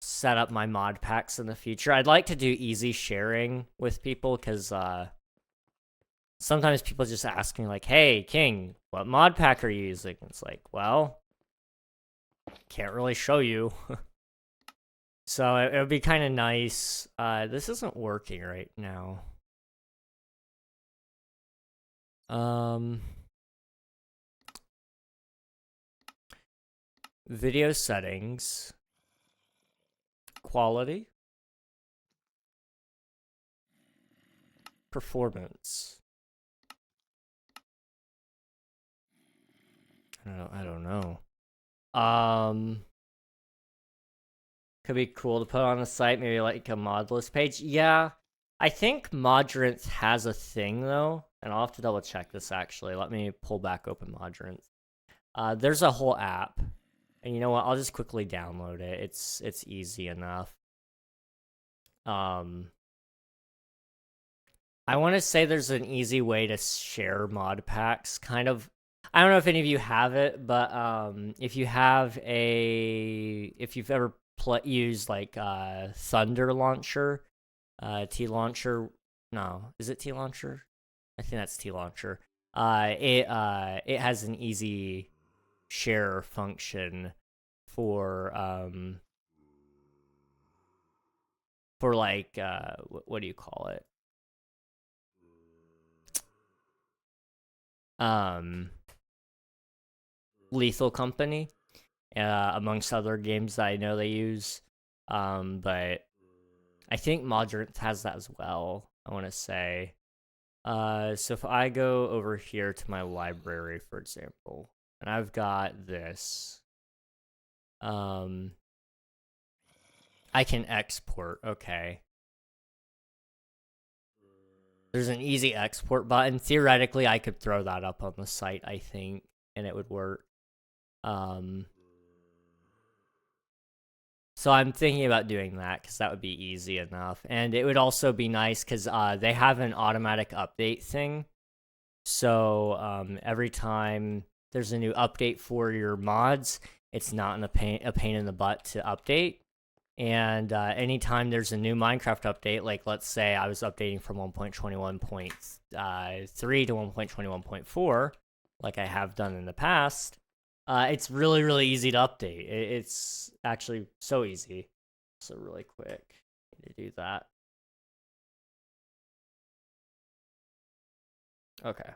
set up my mod packs in the future. I'd like to do easy sharing with people because sometimes people just ask me like, "Hey, King, what mod pack are you using?" It's like, well, can't really show you. So it would be kind of nice. This isn't working right now. Video settings, quality, performance. I don't know. Could be cool to put on the site, maybe like a mod list page. Yeah, I think Modrinth has a thing though, and I'll have to double check this actually. Let me pull back open Modrinth. There's a whole app, and you know what? I'll just quickly download it. It's easy enough. I want to say there's an easy way to share mod packs, kind of. I don't know if any of you have it, but if you've ever used like Thunder Launcher, T Launcher, no, is it T Launcher? I think that's T Launcher. It has an easy share function for like what do you call it? Lethal Company, amongst other games that I know they use. But I think Modrinth has that as well, I want to say. So if I go over here to my library, for example, and I've got this, I can export, okay. There's an easy export button. Theoretically, I could throw that up on the site, I think, and it would work. So I'm thinking about doing that because that would be easy enough. And it would also be nice because they have an automatic update thing. So every time there's a new update for your mods, it's not a pain in the butt to update. And anytime there's a new Minecraft update, like let's say I was updating from 1.21.3 to 1.21.4, like I have done in the past, it's really, really easy to update. It's actually so easy. So really quick to do that. Okay.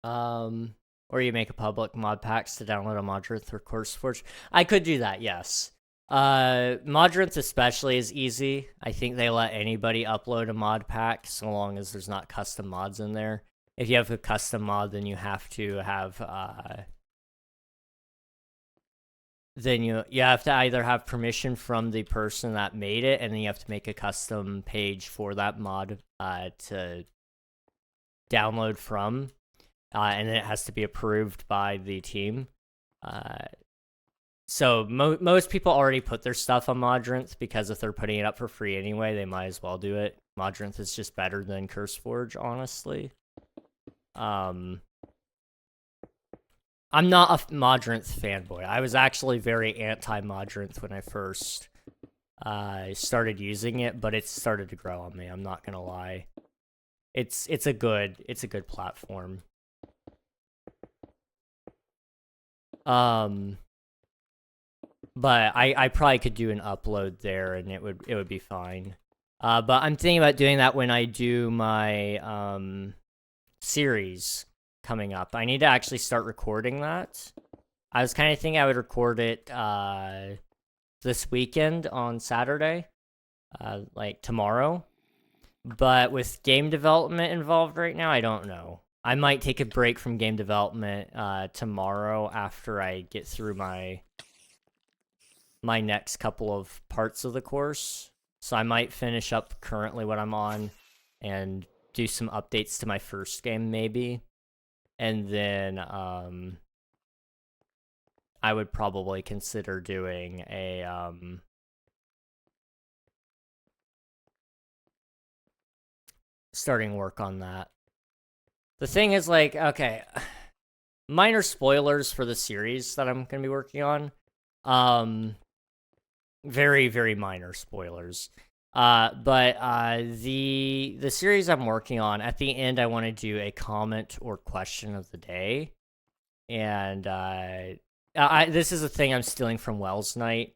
Or you make a public mod packs to download a Modrinth or CourseForge. I could do that, yes. Modrinth especially is easy. I think they let anybody upload a mod pack so long as there's not custom mods in there. If you have a custom mod, then you have to have then you have to either have permission from the person that made it, and then you have to make a custom page for that mod to download from, and then it has to be approved by the team. So most people already put their stuff on Modrinth because if they're putting it up for free anyway, they might as well do it. Modrinth is just better than CurseForge, honestly. I'm not a Modrinth fanboy. I was actually very anti-Modrinth when I first started using it, but it started to grow on me. I'm not gonna lie. It's a good platform. But I probably could do an upload there and it would be fine. But I'm thinking about doing that when I do my series coming up. I need to actually start recording that. I was kind of thinking I would record it this weekend on Saturday, like tomorrow. But with game development involved right now, I don't know. I might take a break from game development tomorrow after I get through my next couple of parts of the course. So I might finish up currently what I'm on and do some updates to my first game maybe. And then I would probably consider doing a starting work on that. The thing is, like, okay, minor spoilers for the series that I'm gonna be working on. Very, very minor spoilers. But the series I'm working on, at the end, I want to do a comment or question of the day, and this is a thing I'm stealing from Wells Knight.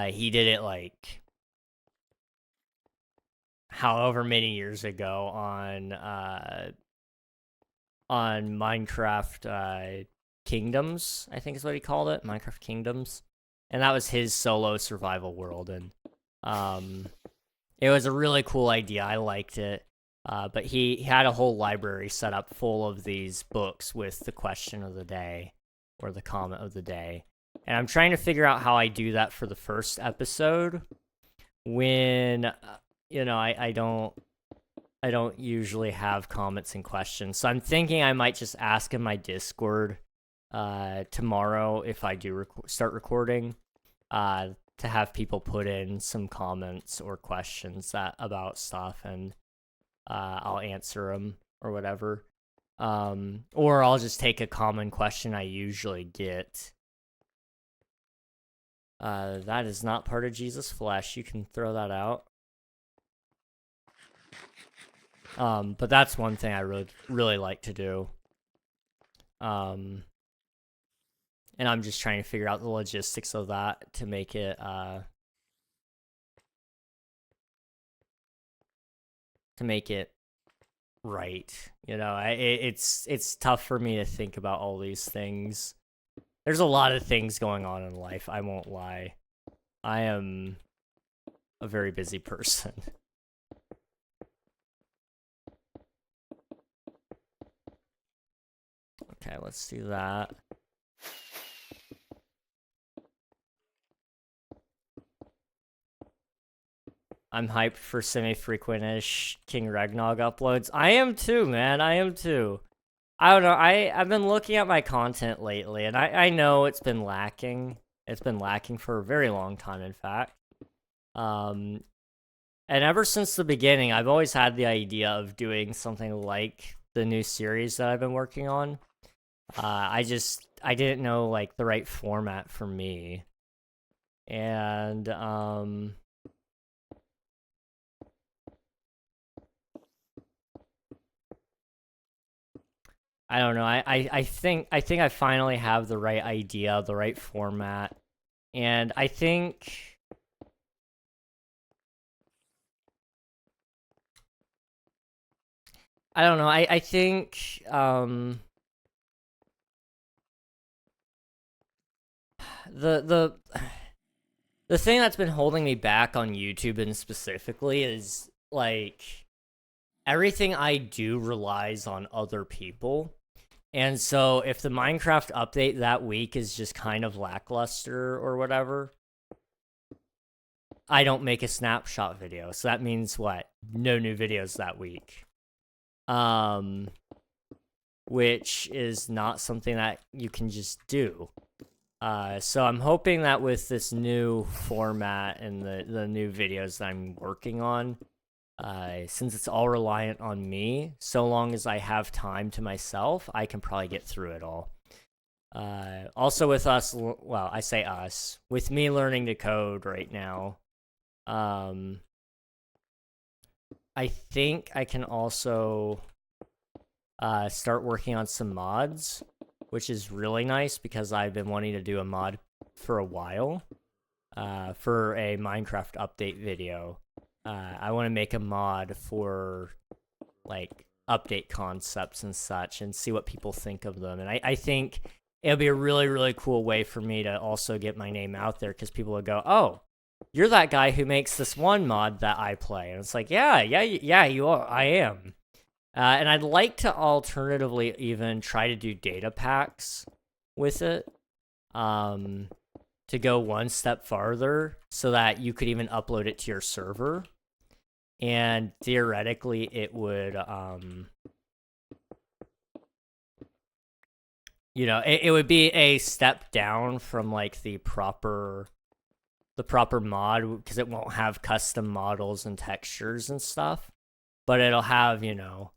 He did it like however many years ago on Minecraft Kingdoms, I think is what he called it, Minecraft Kingdoms, and that was his solo survival world, and it was a really cool idea. I liked it. But he had a whole library set up full of these books with the question of the day or the comment of the day. And I'm trying to figure out how I do that for the first episode when, I don't usually have comments and questions. So I'm thinking I might just ask in my Discord tomorrow if I do start recording to have people put in some comments or questions about stuff, and I'll answer them or whatever. Or I'll just take a common question I usually get. That is not part of Jesus' flesh. You can throw that out. But that's one thing I really like to do. And I'm just trying to figure out the logistics of that to make it right. It's tough for me to think about all these things. There's a lot of things going on in life, I won't lie. I am a very busy person. Okay, let's do that. I'm hyped for semi-frequent-ish King Regnog uploads. I am too, man. I am too. I don't know. I've been looking at my content lately, and I know it's been lacking. It's been lacking for a very long time, in fact. And ever since the beginning, I've always had the idea of doing something like the new series that I've been working on. I didn't know, like, the right format for me. And, I don't know. I think I finally have the right idea, the right format, and I think I don't know. I think the thing that's been holding me back on YouTube and specifically is like everything I do relies on other people. And so if the Minecraft update that week is just kind of lackluster or whatever, I don't make a snapshot video. So that means what? No new videos that week. Which is not something that you can just do. So I'm hoping that with this new format and the new videos that I'm working on, since it's all reliant on me, so long as I have time to myself, I can probably get through it all. Also with us, well, I say us, with me learning to code right now, I think I can also start working on some mods, which is really nice because I've been wanting to do a mod for a while for a Minecraft update video. I want to make a mod for like update concepts and such and see what people think of them. And I think it'll be a really, really cool way for me to also get my name out there because people will go, oh, you're that guy who makes this one mod that I play. And it's like, yeah, you are. I am. And I'd like to alternatively even try to do data packs with it. To go one step farther so that you could even upload it to your server. And theoretically, it would you know, it would be a step down from like the proper mod, because it won't have custom models and textures and stuff, but it'll have, you know,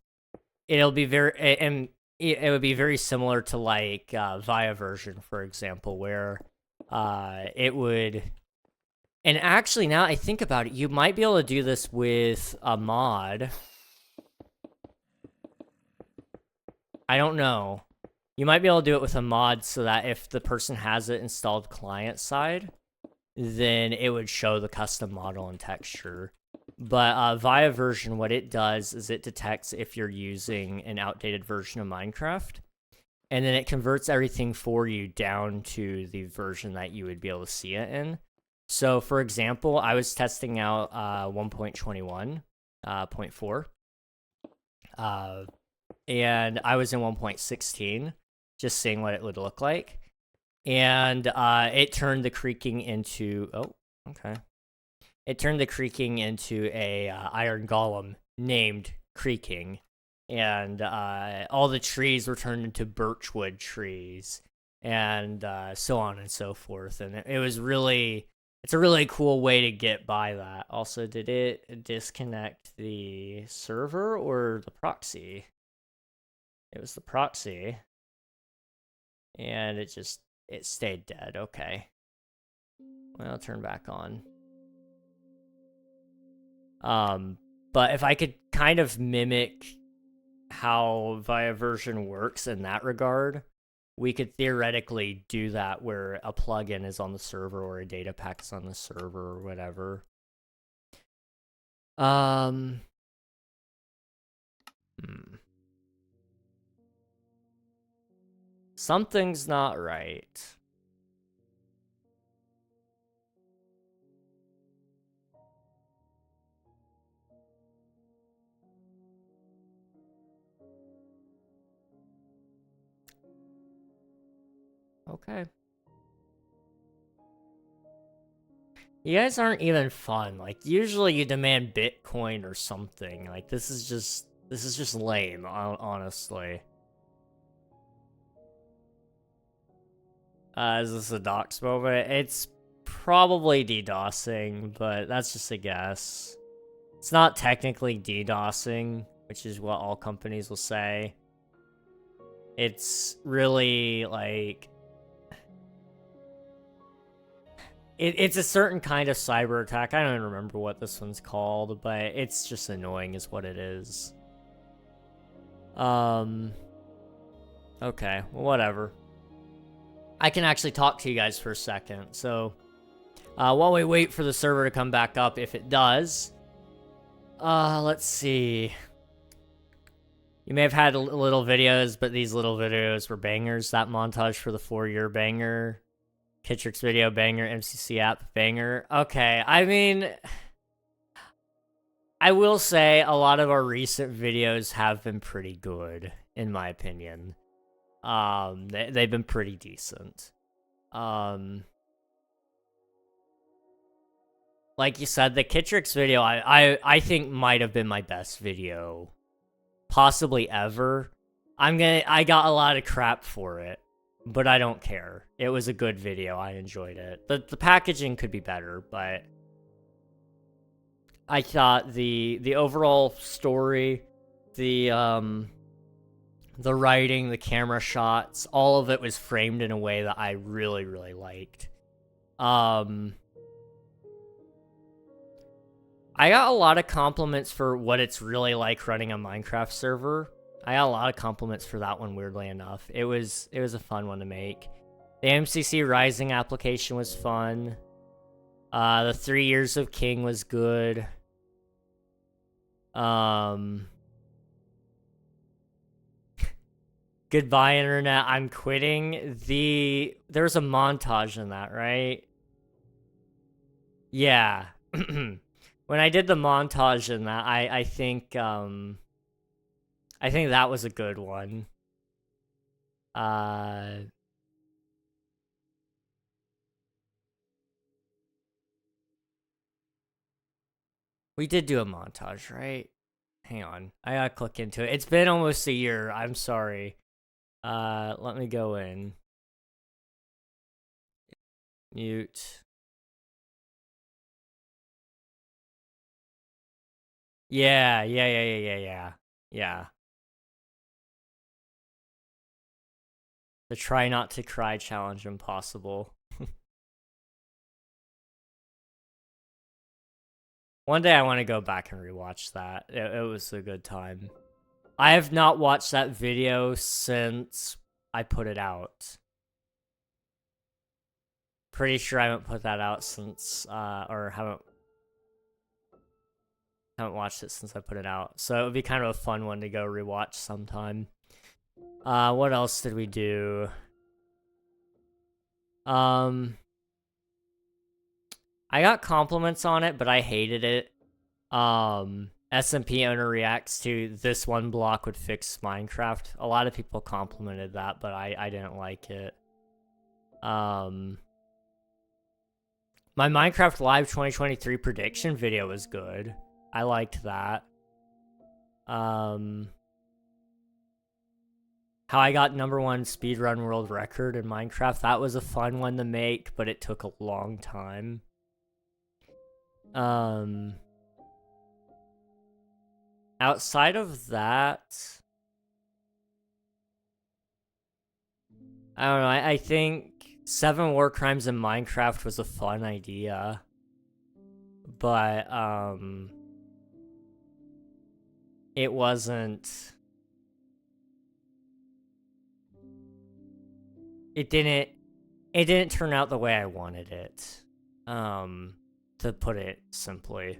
it'll be very, and it would be very similar to like Via version, for example, where it would. And actually, now I think about it, you might be able to do this with a mod. I don't know. You might be able to do it with a mod so that if the person has it installed client side, then it would show the custom model and texture. But Via version, what it does is it detects if you're using an outdated version of Minecraft, and then it converts everything for you down to the version that you would be able to see it in. So, for example, I was testing out 1.21.4, and I was in 1.16, just seeing what it would look like. And it turned the creaking into... Oh, okay. It turned the creaking into a iron golem named Creaking. And all the trees were turned into birchwood trees. And so on and so forth. And it was really... It's a really cool way to get by that. Also, did it disconnect the server or the proxy? It was the proxy. And it stayed dead. Okay. Well, I'll turn back on. But if I could kind of mimic how Via version works in that regard, we could theoretically do that where a plugin is on the server or a data pack is on the server or whatever. Something's not right. Okay. You guys aren't even fun. Like, usually you demand Bitcoin or something. Like, this is just lame, honestly. Is this a dox moment? It's probably DDoSing, but that's just a guess. It's not technically DDoSing, which is what all companies will say. It's really, like... It's a certain kind of cyber attack. I don't even remember what this one's called, but it's just annoying is what it is. Okay, well, whatever. I can actually talk to you guys for a second. So, while we wait for the server to come back up, if it does, let's see. You may have had little videos, but these little videos were bangers. That montage for the 4-year banger. Kitrix video banger, MCC app banger. Okay, I mean, I will say a lot of our recent videos have been pretty good, in my opinion. They've been pretty decent. Like you said, the Kitrix video, I think might have been my best video, possibly ever. I got a lot of crap for it, but I don't care. It was a good video. I enjoyed it. The packaging could be better, but I thought the overall story, the writing, the camera shots, all of it was framed in a way that I really, really liked. I got a lot of compliments for what it's really like running a Minecraft server. I got a lot of compliments for that one, weirdly enough. It was a fun one to make. The MCC Rising application was fun. The 3 Years of King was good. Goodbye, Internet, I'm quitting. There was a montage in that, right? Yeah. When I did the montage in that, I think that was a good one. We did do a montage, right? Hang on. I gotta click into it. It's been almost a year. I'm sorry. Let me go in. Mute. Yeah. Yeah. The try not to cry challenge impossible. One day I want to go back and rewatch that. It was a good time. I have not watched that video since I put it out. Pretty sure I haven't put that out since, or haven't watched it since I put it out. So it would be kind of a fun one to go rewatch sometime. What else did we do? I got compliments on it, but I hated it. SMP owner reacts to this one block would fix Minecraft. A lot of people complimented that, but I didn't like it. My Minecraft Live 2023 prediction video was good. I liked that. How I got #1 speedrun world record in Minecraft, that was a fun one to make, but it took a long time. Outside of that, I don't know, I think 7 war crimes in Minecraft was a fun idea. But, it wasn't... It didn't turn out the way I wanted it. To put it simply.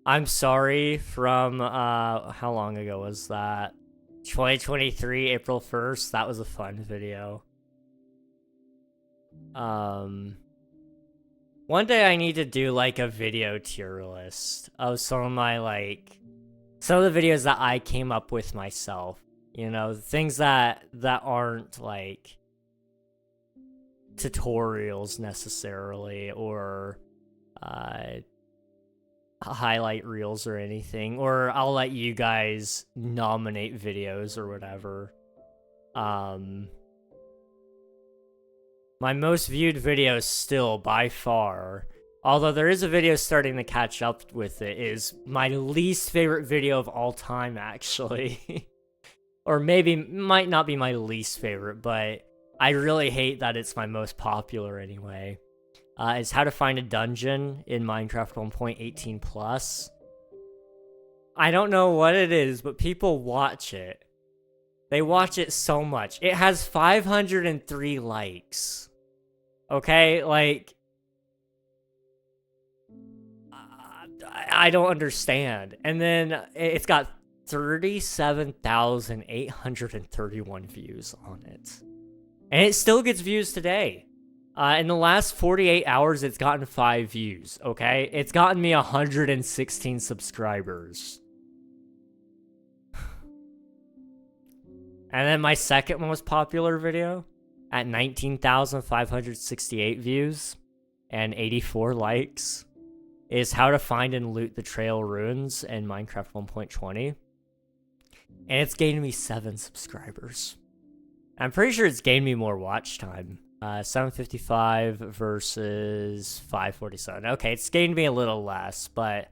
I'm sorry from, how long ago was that? 2023, April 1st. That was a fun video. One day I need to do, like, a video tier list of some of my, like, some of the videos that I came up with myself. You know, things that aren't, like, tutorials necessarily, or, highlight reels or anything, or I'll let you guys nominate videos or whatever. My most viewed video still, by far, although there is a video starting to catch up with it, is my least favorite video of all time, actually. Or maybe, might not be my least favorite, but I really hate that it's my most popular anyway. Is how to find a dungeon in Minecraft 1.18 plus. I don't know what it is, but people watch it. They watch it so much. It has 503 likes. Okay, like... I don't understand. And then it's got 37,831 views on it. And it still gets views today. In the last 48 hours, it's gotten 5 views, okay? It's gotten me 116 subscribers. And then my second most popular video, at 19,568 views and 84 likes, is how to find and loot the trail ruins in Minecraft 1.20. And it's gained me 7 subscribers. I'm pretty sure it's gained me more watch time. 755 versus 547. Okay, it's gained me a little less, but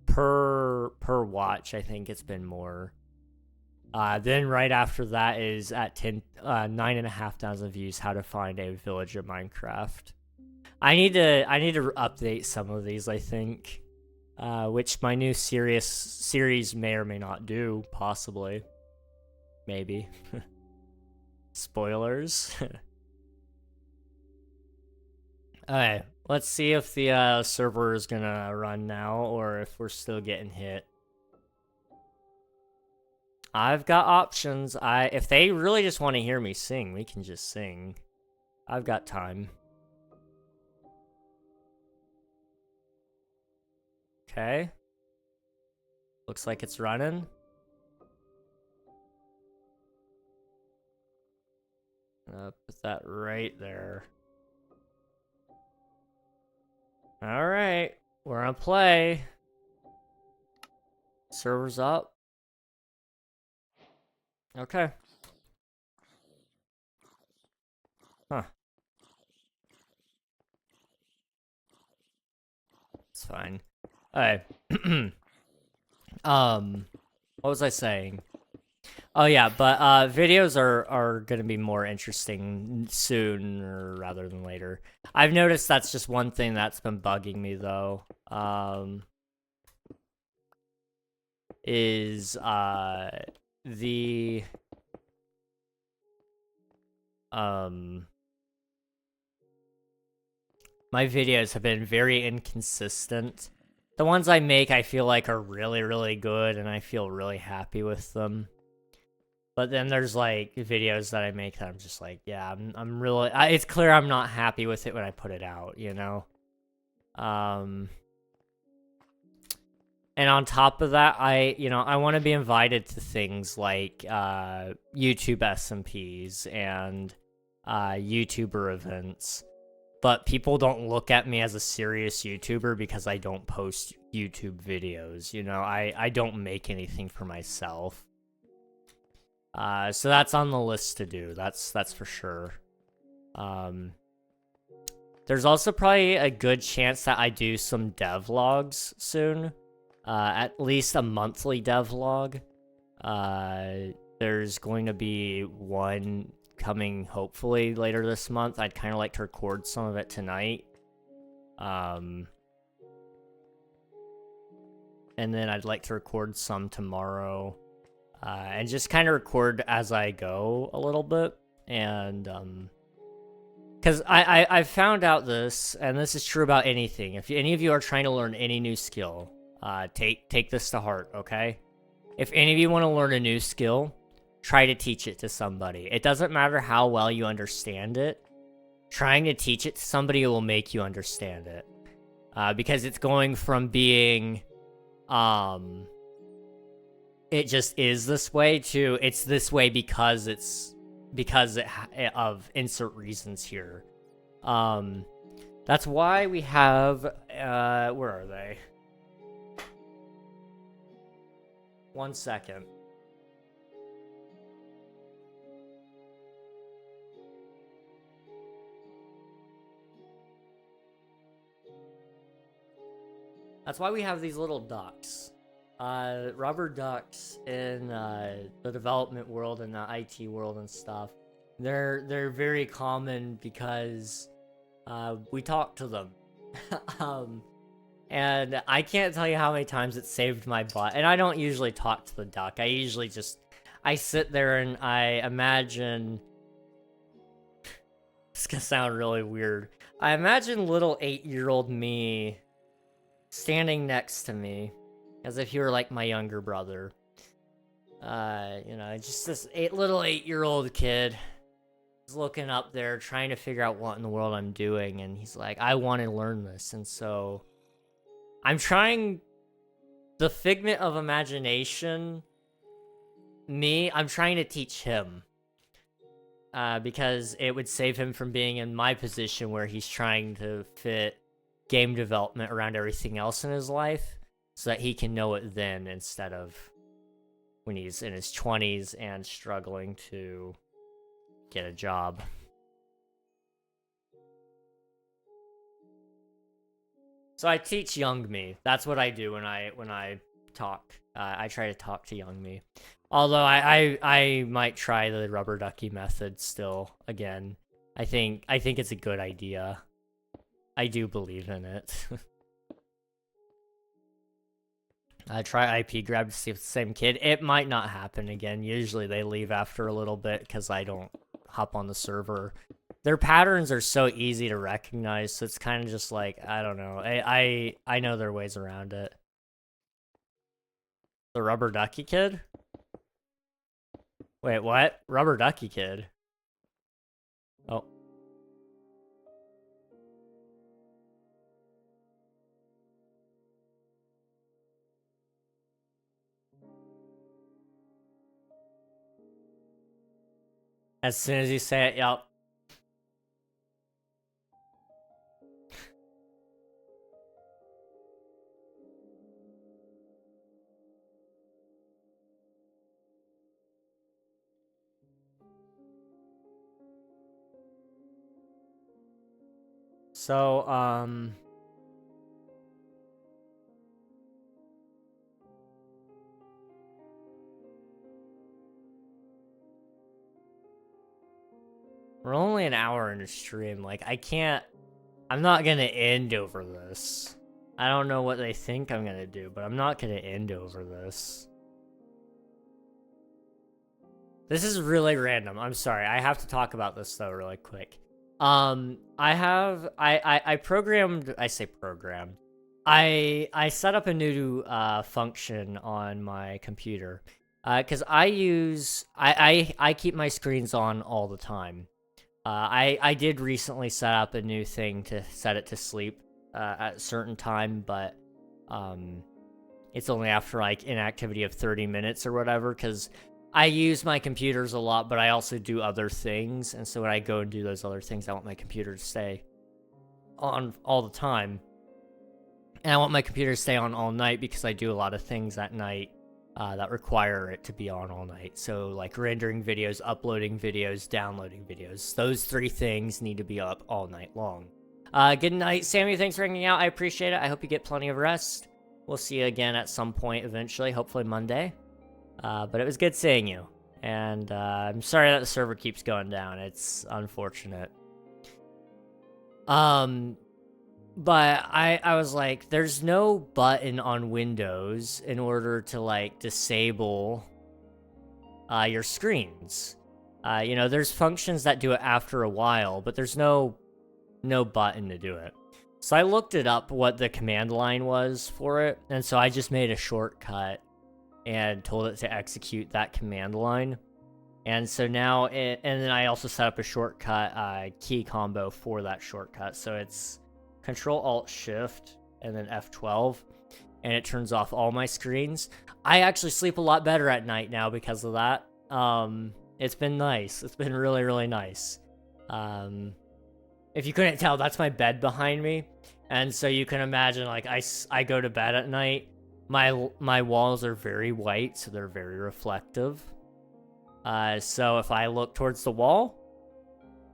per watch, I think it's been more. Then right after that is at 9,500 views, how to find a village in Minecraft. I need to update some of these, I think, which my new series may or may not do, possibly, maybe. Spoilers. Alright, let's see if the server is gonna run now, or if we're still getting hit. I've got options. If they really just want to hear me sing, we can just sing. I've got time. Okay. Looks like it's running. Put that right there. Alright, we're gonna play. Server's up. Okay. Huh. It's fine. Alright. What was I saying? Oh yeah, but videos are gonna be more interesting sooner rather than later. I've noticed that's just one thing that's been bugging me though. Is the my videos have been very inconsistent. The ones I make I feel like are really, really good and I feel really happy with them. But then there's like videos that I make that I'm just like, yeah, I'm really, it's clear I'm not happy with it when I put it out, you know? And on top of that, I want to be invited to things like YouTube SMPs and YouTuber events. But people don't look at me as a serious YouTuber because I don't post YouTube videos, you know? I don't make anything for myself. So that's on the list to do, that's for sure. There's also probably a good chance that I do some devlogs soon. At least a monthly devlog. There's going to be one coming hopefully later this month. I'd kind of like to record some of it tonight. And then I'd like to record some tomorrow. And just kind of record as I go a little bit. And, because I found out this, and this is true about anything. If any of you are trying to learn any new skill, take this to heart, okay? If any of you want to learn a new skill, try to teach it to somebody. It doesn't matter how well you understand it. Trying to teach it to somebody will make you understand it. Because it's going from being, it just is this way to it's this way because of insert reasons here. That's why we have, where are they? 1 second. That's why we have these little ducks. Rubber ducks in the development world and the IT world and stuff. They're very common because we talk to them. And I can't tell you how many times it saved my butt. And I don't usually talk to the duck. I usually just, I sit there and I imagine, it's gonna sound really weird. I imagine little 8-year-old me standing next to me as if he were like my younger brother. You know, just this little 8-year-old kid is looking up there trying to figure out what in the world I'm doing. And he's like, I want to learn this. And so I'm trying, the figment of imagination, I'm trying to teach him. Because it would save him from being in my position where he's trying to fit game development around everything else in his life so that he can know it then instead of when he's in his 20s and struggling to get a job. So I teach young me. That's what I do when I talk. I try to talk to young me. Although I might try the rubber ducky method still again. I think it's a good idea. I do believe in it. I try IP grab to see if it's the same kid. It might not happen again. Usually they leave after a little bit because I don't hop on the server. Their patterns are so easy to recognize, so it's kind of just like, I don't know. I know their ways around it. The rubber ducky kid? Wait, what? Rubber ducky kid? Oh. As soon as you say it, yep. So, we're only an hour in a stream. Like, I'm not gonna end over this. I don't know what they think I'm gonna do, but I'm not gonna end over this. This is really random. I'm sorry. I have to talk about this though really quick. I programmed, I say programmed. I set up a new function on my computer. Cuz I keep my screens on all the time. I did recently set up a new thing to set it to sleep at a certain time, but it's only after like an activity of 30 minutes or whatever, because I use my computers a lot, but I also do other things, and so when I go and do those other things, I want my computer to stay on all the time. And I want my computer to stay on all night because I do a lot of things at night that require it to be on all night. So like rendering videos, uploading videos, downloading videos. Those three things need to be up all night long. Good night, Sammy. Thanks for hanging out. I appreciate it. I hope you get plenty of rest. We'll see you again at some point eventually, hopefully Monday. But it was good seeing you. And I'm sorry that the server keeps going down. It's unfortunate. But I was like, there's no button on Windows in order to like disable your screens. You know, there's functions that do it after a while, but there's no button to do it. So I looked it up what the command line was for it, and so I just made a shortcut and told it to execute that command line. And so now, and then I also set up a shortcut key combo for that shortcut. So it's Control-Alt-Shift and then F12, and it turns off all my screens. I actually sleep a lot better at night now because of that. It's been nice. It's been really, really nice. If you couldn't tell, that's my bed behind me. And so you can imagine, like, I go to bed at night. My walls are very white, so they're very reflective. So if I look towards the wall,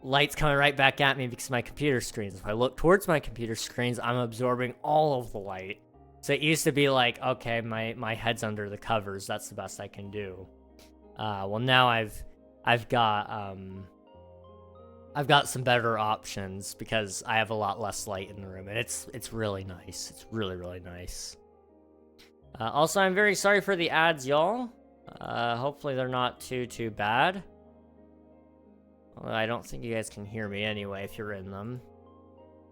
light's coming right back at me because of my computer screens. If I look towards my computer screens, I'm absorbing all of the light. So it used to be like, okay, my head's under the covers. That's the best I can do. Well, now I've got some better options because I have a lot less light in the room, and it's really nice. It's really, really nice. Also, I'm very sorry for the ads, y'all. Hopefully they're not too bad. Well, I don't think you guys can hear me anyway if you're in them.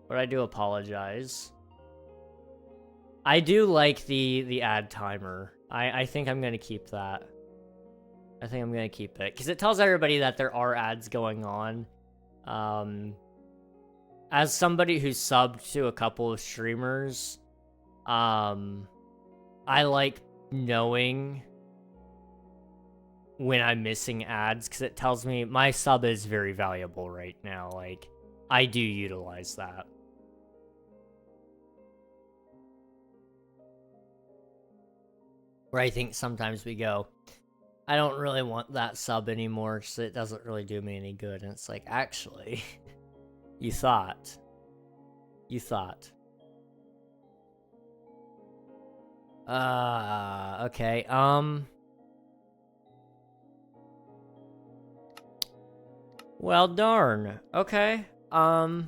But I do apologize. I do like the ad timer. I think I'm going to keep that. I think I'm going to keep it. Because it tells everybody that there are ads going on. As somebody who's subbed to a couple of streamers, I like knowing when I'm missing ads, because it tells me my sub is very valuable right now. Like, I do utilize that. Where I think sometimes we go, I don't really want that sub anymore because it doesn't really do me any good. And it's like, actually, you thought. Okay, well, darn. Okay, what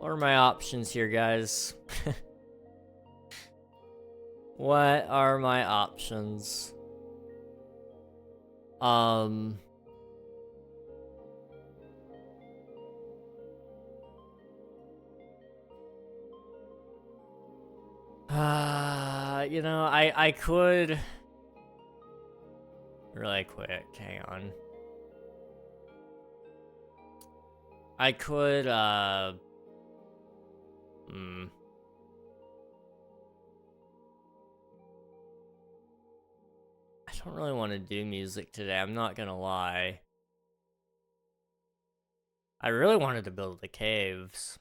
are my options here, guys? What are my options? You know, I could... Really quick, hang on. I could, I don't really want to do music today, I'm not gonna lie. I really wanted to build the caves.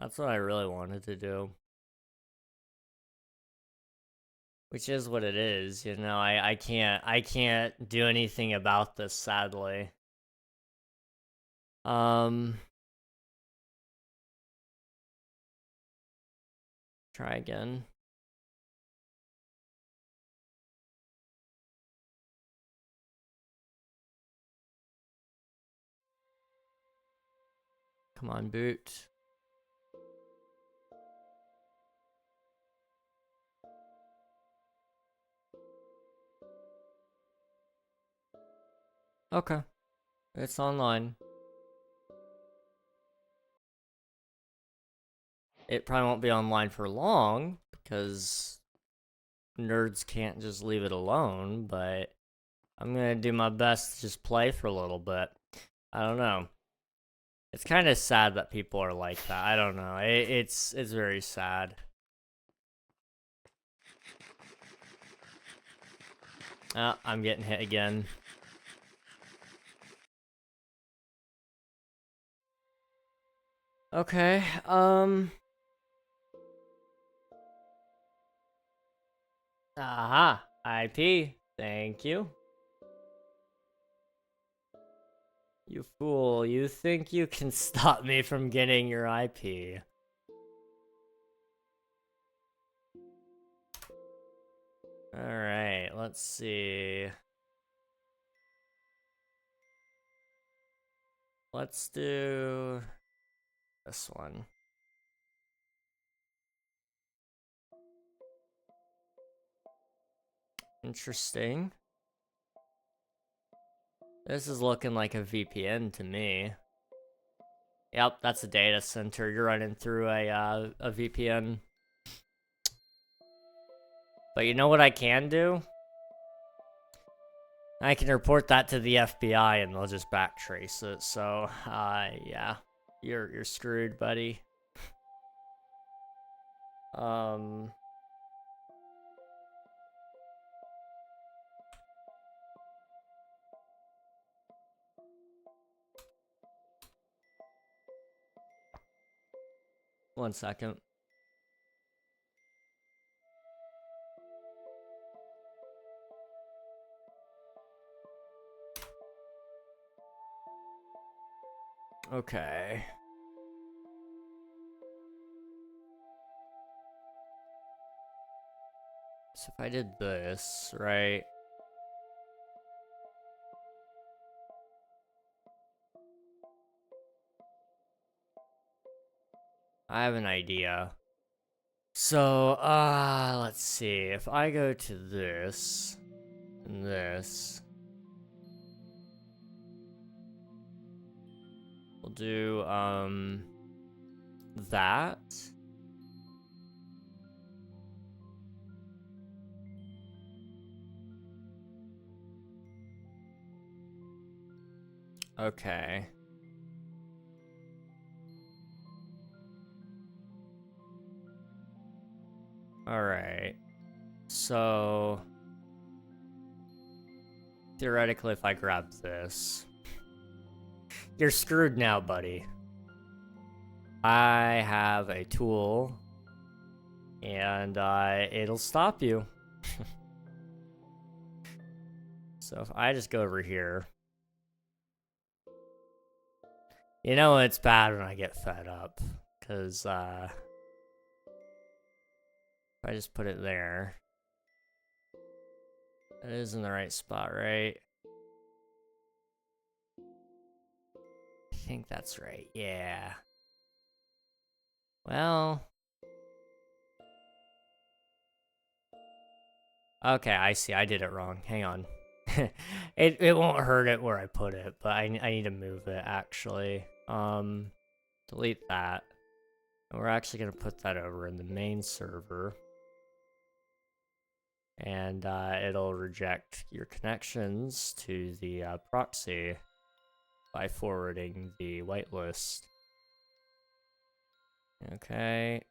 That's what I really wanted to do. Which is what it is, you know. I can't do anything about this, sadly. Try again. Come on, boot. Okay. It's online. It probably won't be online for long, because nerds can't just leave it alone, but I'm gonna do my best to just play for a little bit. I don't know. It's kind of sad that people are like that. I don't know. It's very sad. I'm getting hit again. Okay, aha, IP, thank you. You fool, you think you can stop me from getting your IP. Alright, let's see. Let's do this one. Interesting. This is looking like a VPN to me. Yep, that's a data center. You're running through a VPN. But you know what I can do? I can report that to the FBI and they'll just backtrace it. So, yeah, you're screwed, buddy. 1 second. Okay. So if I did this, right? I have an idea. So, let's see. If I go to this and this, we'll do, that. Okay. Alright. So, theoretically, if I grab this, you're screwed now, buddy. I have a tool, and it'll stop you. So if I just go over here, you know it's bad when I get fed up, because if I just put it there, it is in the right spot, right? I think that's right, yeah. Well, okay, I see, I did it wrong, hang on. it won't hurt it where I put it, but I need to move it, actually. Delete that. And we're actually going to put that over in the main server. And it'll reject your connections to the proxy by forwarding the whitelist. Okay.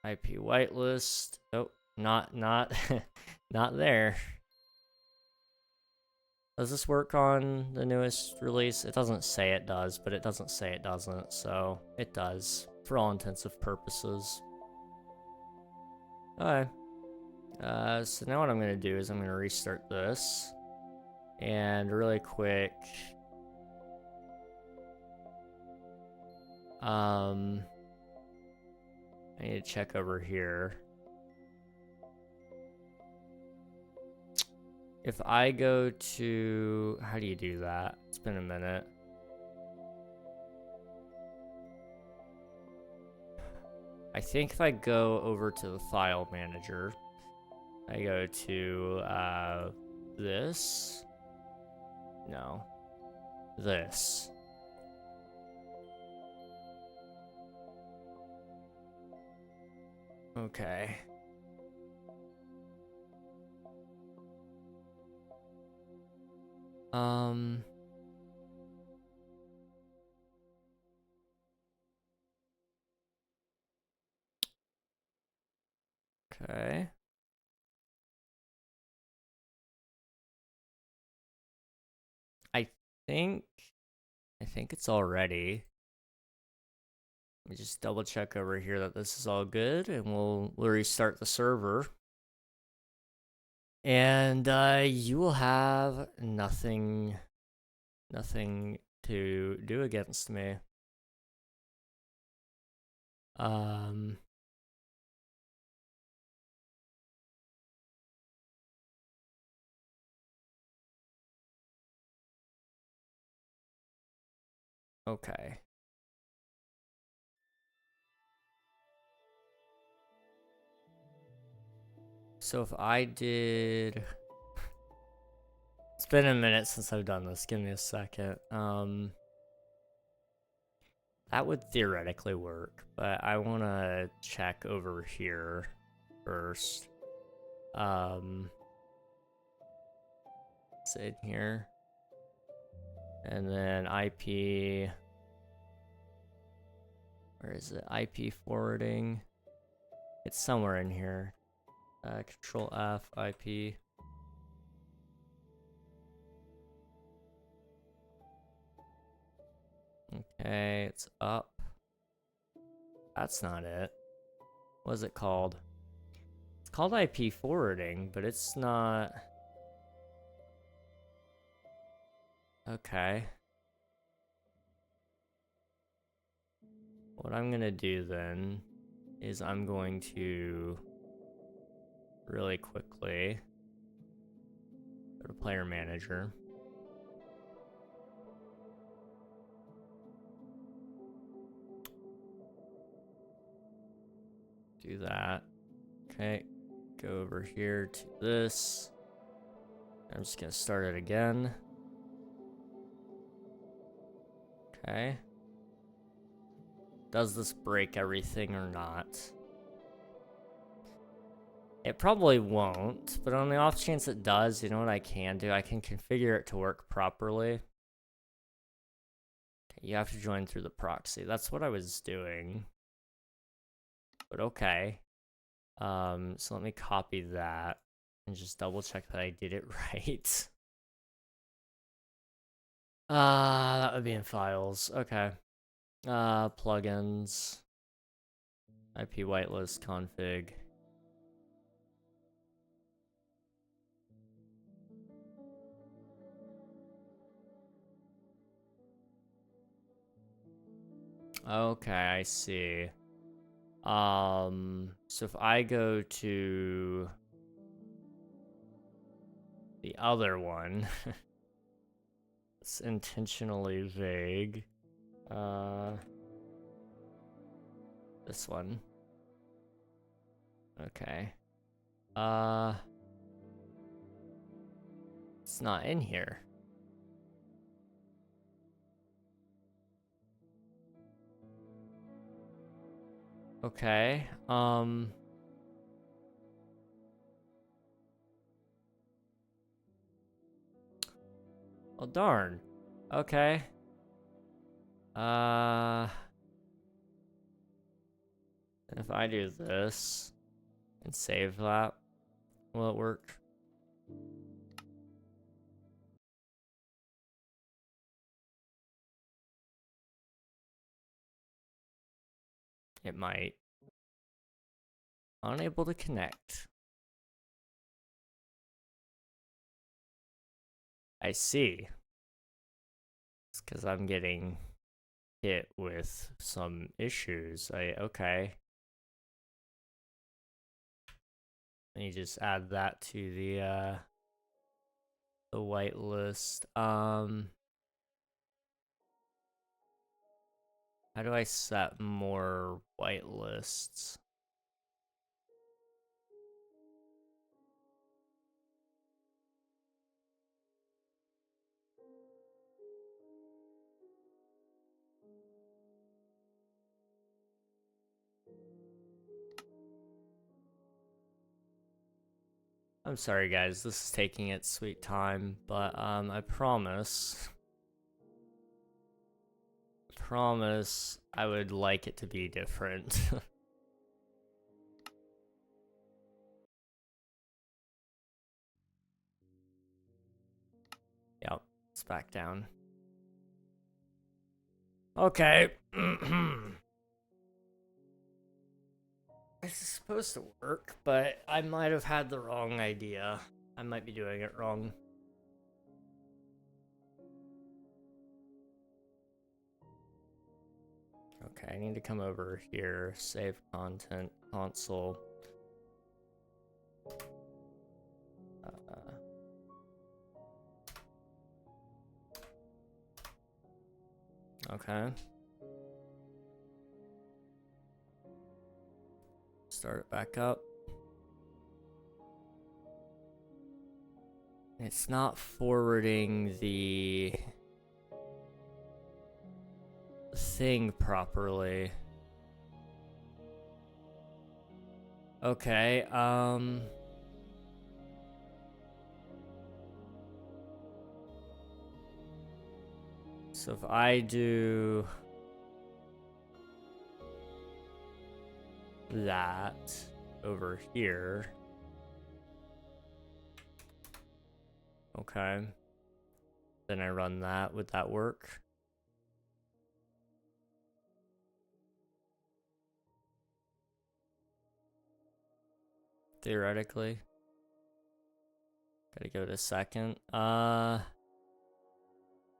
IP whitelist. Oh, not not there. Does this work on the newest release? It doesn't say it does, but it doesn't say it doesn't, so it does, for all intensive purposes. Alright. So now what I'm gonna do is I'm gonna restart this. And really quick, I need to check over here. If I go to, how do you do that? It's been a minute. I think if I go over to the file manager, I go to this. No, this. Okay. Okay. I think it's all ready. Let me just double check over here that this is all good, and we'll restart the server. And you will have nothing to do against me. Okay. So if I did... It's been a minute since I've done this. Give me a second. That would theoretically work, but I want to check over here first. It's in here. And then IP... Where is it? IP forwarding. It's somewhere in here. Control F, IP. Okay, it's up. That's not it. What is it called? It's called IP forwarding, but it's not... Okay. What I'm gonna do then is I'm going to really quickly go to player manager. Do that. Okay, go over here to this. I'm just gonna start it again. Okay. Does this break everything or not? It probably won't, but on the off chance it does, you know what I can do? I can configure it to work properly. Okay, you have to join through the proxy. That's what I was doing. But okay. So let me copy that and just double check that I did it right. That would be in files. Okay. Plugins. IP whitelist config. Okay, I see. So if I go to the other one, it's intentionally vague. This one. Okay. It's not in here. Okay. Well, darn. Okay. If I do this and save that, will it work? It might. Unable to connect. I see. It's because I'm getting hit with some issues. Okay. Let me just add that to the whitelist. How do I set more whitelists? I'm sorry guys, this is taking its sweet time, but I promise I would like it to be different. Yep, it's back down. Okay. This is supposed to work, but I might have had the wrong idea. I might be doing it wrong. Okay, I need to come over here, save content, console. Okay. Start it back up. It's not forwarding the thing properly. Okay, so if I do that over here. Okay. Then I run that. Would that work? Theoretically. Gotta go to second.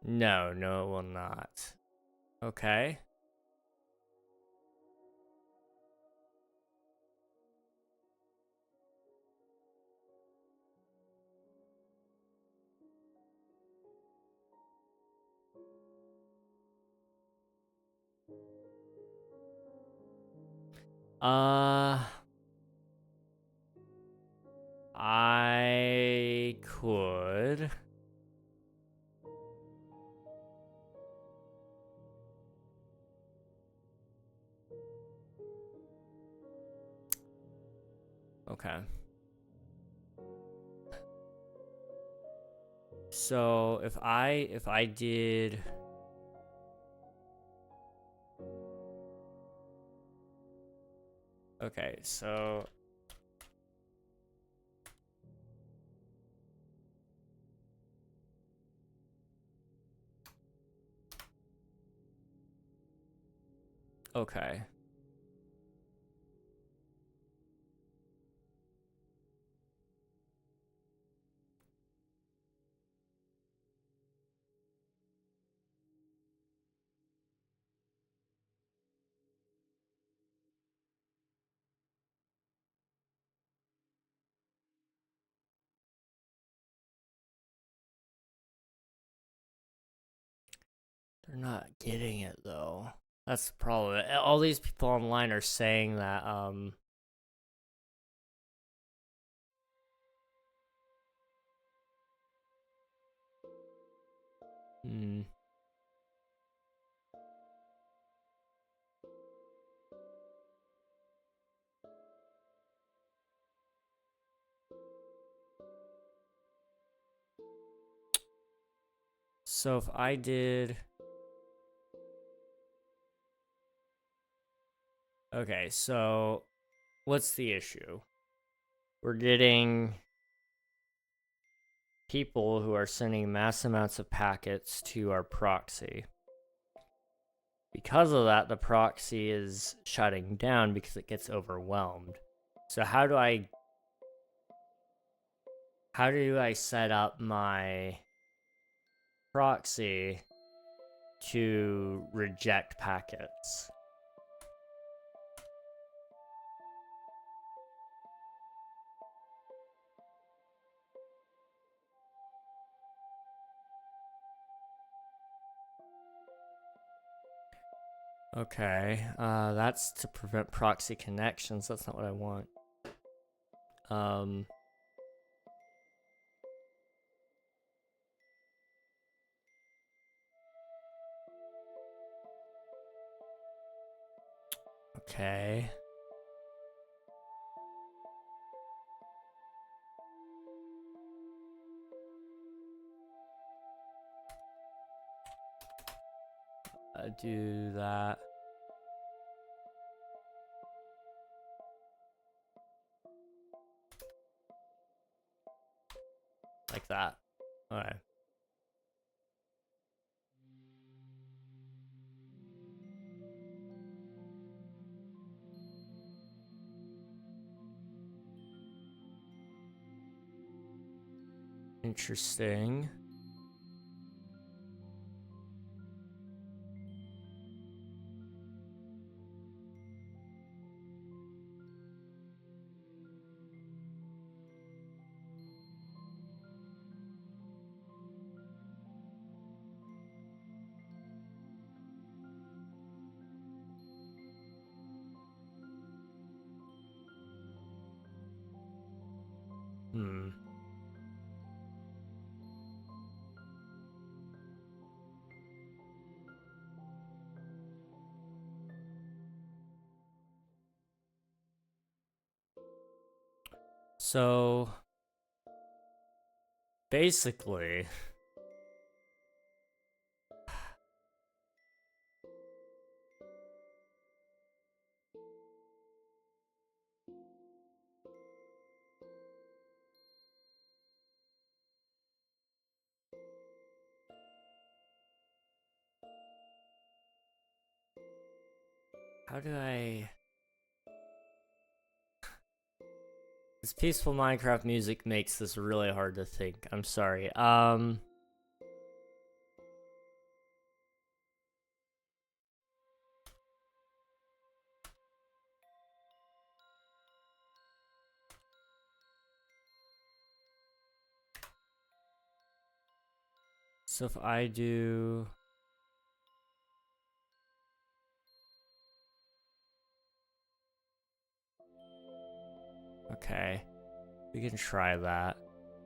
No, it will not. Okay. I could. Okay. So if I did. Okay, so. Okay. They're not getting it though. That's the problem. All these people online are saying that So if I did. Okay, so what's the issue? We're getting people who are sending mass amounts of packets to our proxy. Because of that, the proxy is shutting down because it gets overwhelmed. So how do I set up my proxy to reject packets. Okay, that's to prevent proxy connections. That's not what I want. Okay. Do that. Like that. Alright. Interesting. So basically, how do I... This peaceful Minecraft music makes this really hard to think. I'm sorry. So if I do... Okay, we can try that.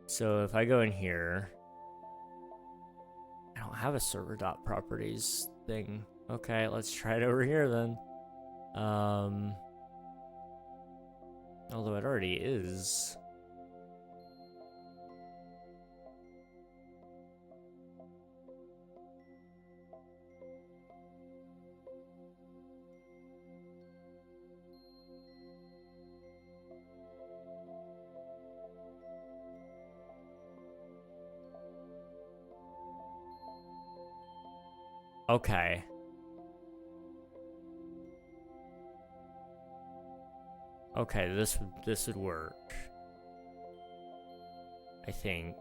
So if I go in here, I don't have a server.properties thing. Okay, let's try it over here then. Although it already is. Okay. Okay, this would work. I think.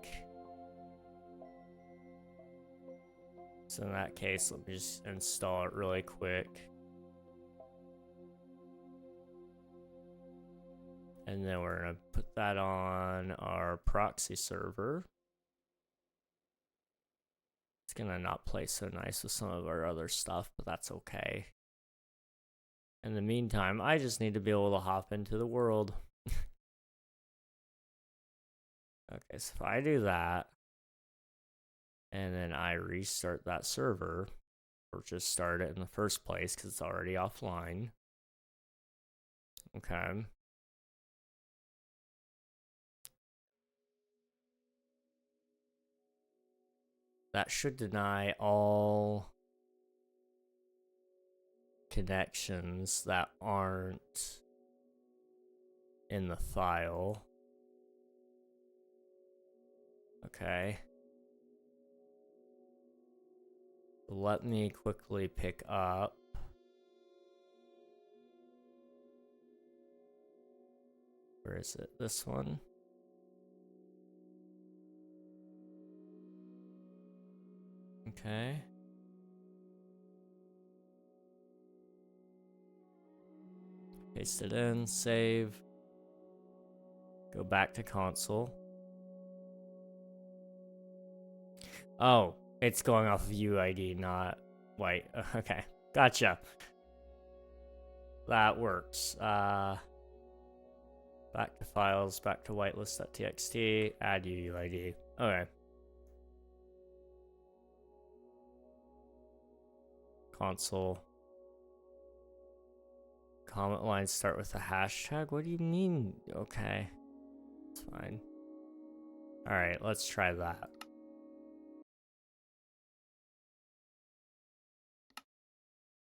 So in that case, let me just install it really quick. And then we're gonna put that on our proxy server. It's gonna not play so nice with some of our other stuff, but that's okay. In the meantime, I just need to be able to hop into the world. Okay, so if I do that, and then I restart that server, or just start it in the first place because it's already offline. Okay. That should deny all connections that aren't in the file. Okay. Let me quickly pick up. Where is it? This one? Okay. Paste it in, save. Go back to console. Oh, it's going off of UID, not white. Okay, gotcha. That works. Back to files, back to whitelist.txt, add UUID. Okay. Console. Comment lines start with a hashtag? What do you mean? Okay. It's fine. Alright, let's try that.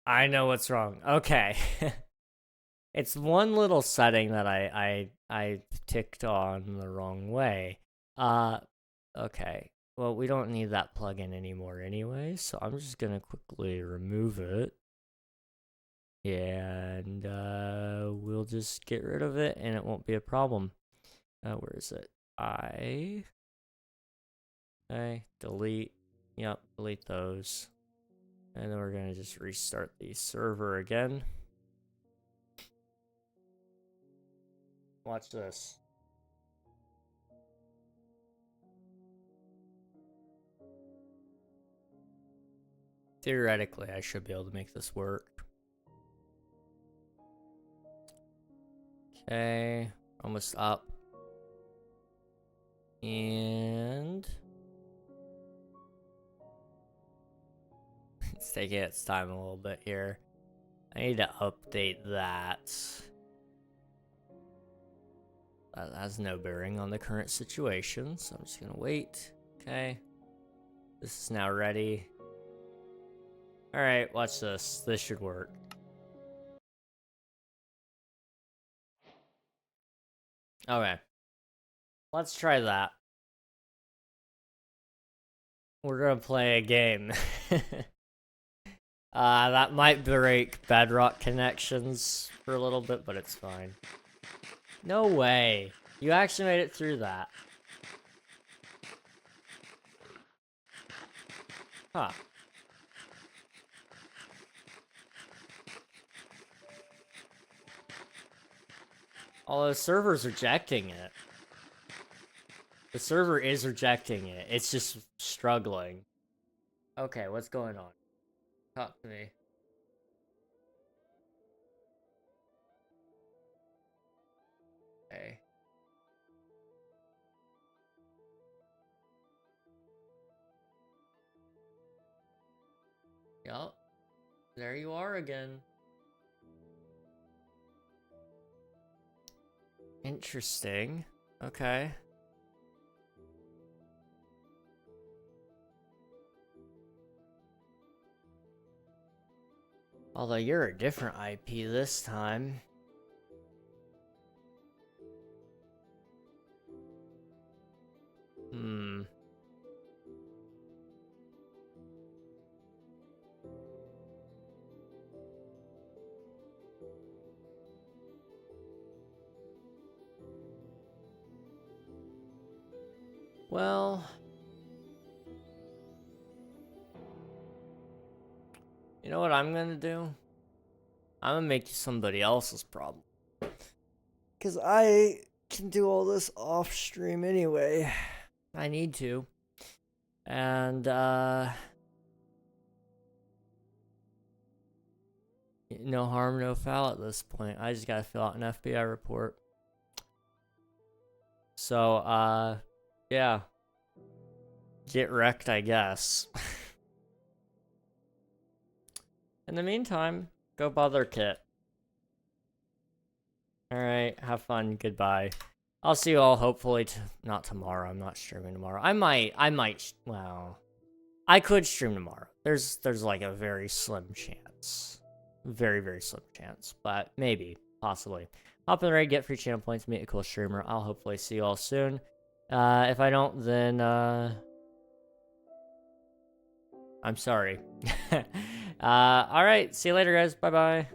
I know what's wrong. Okay. It's one little setting that I ticked on the wrong way. Okay. Well, we don't need that plugin anymore anyway, so I'm just gonna quickly remove it. And we'll just get rid of it and it won't be a problem. Where is it? Okay, delete. Yep, delete those. And then we're gonna just restart the server again. Watch this. Theoretically, I should be able to make this work. Okay, almost up. And it's taking its time a little bit here. I need to update that. That has no bearing on the current situation, so I'm just gonna wait. Okay. This is now ready. Alright, watch this. This should work. Okay. Let's try that. We're gonna play a game. That might break bedrock connections for a little bit, but it's fine. No way. You actually made it through that. Huh. Although the server's rejecting it. The server is rejecting it. It's just struggling. Okay, what's going on? Talk to me. Okay. Yup. There you are again. Interesting. Okay. Although you're a different IP this time. Well, you know what I'm gonna do? I'm gonna make you somebody else's problem. Because I can do all this off stream anyway. I need to. And, no harm, no foul at this point. I just gotta fill out an FBI report. So, yeah. Get wrecked, I guess. In the meantime, go bother Kit. Alright, have fun. Goodbye. I'll see you all hopefully not tomorrow. I'm not streaming tomorrow. I might, well, I could stream tomorrow. There's like a very slim chance. Very, very slim chance. But maybe, possibly. Hop in the raid, get free channel points, meet a cool streamer. I'll hopefully see you all soon. If I don't, then, I'm sorry. Alright, see you later, guys. Bye-bye.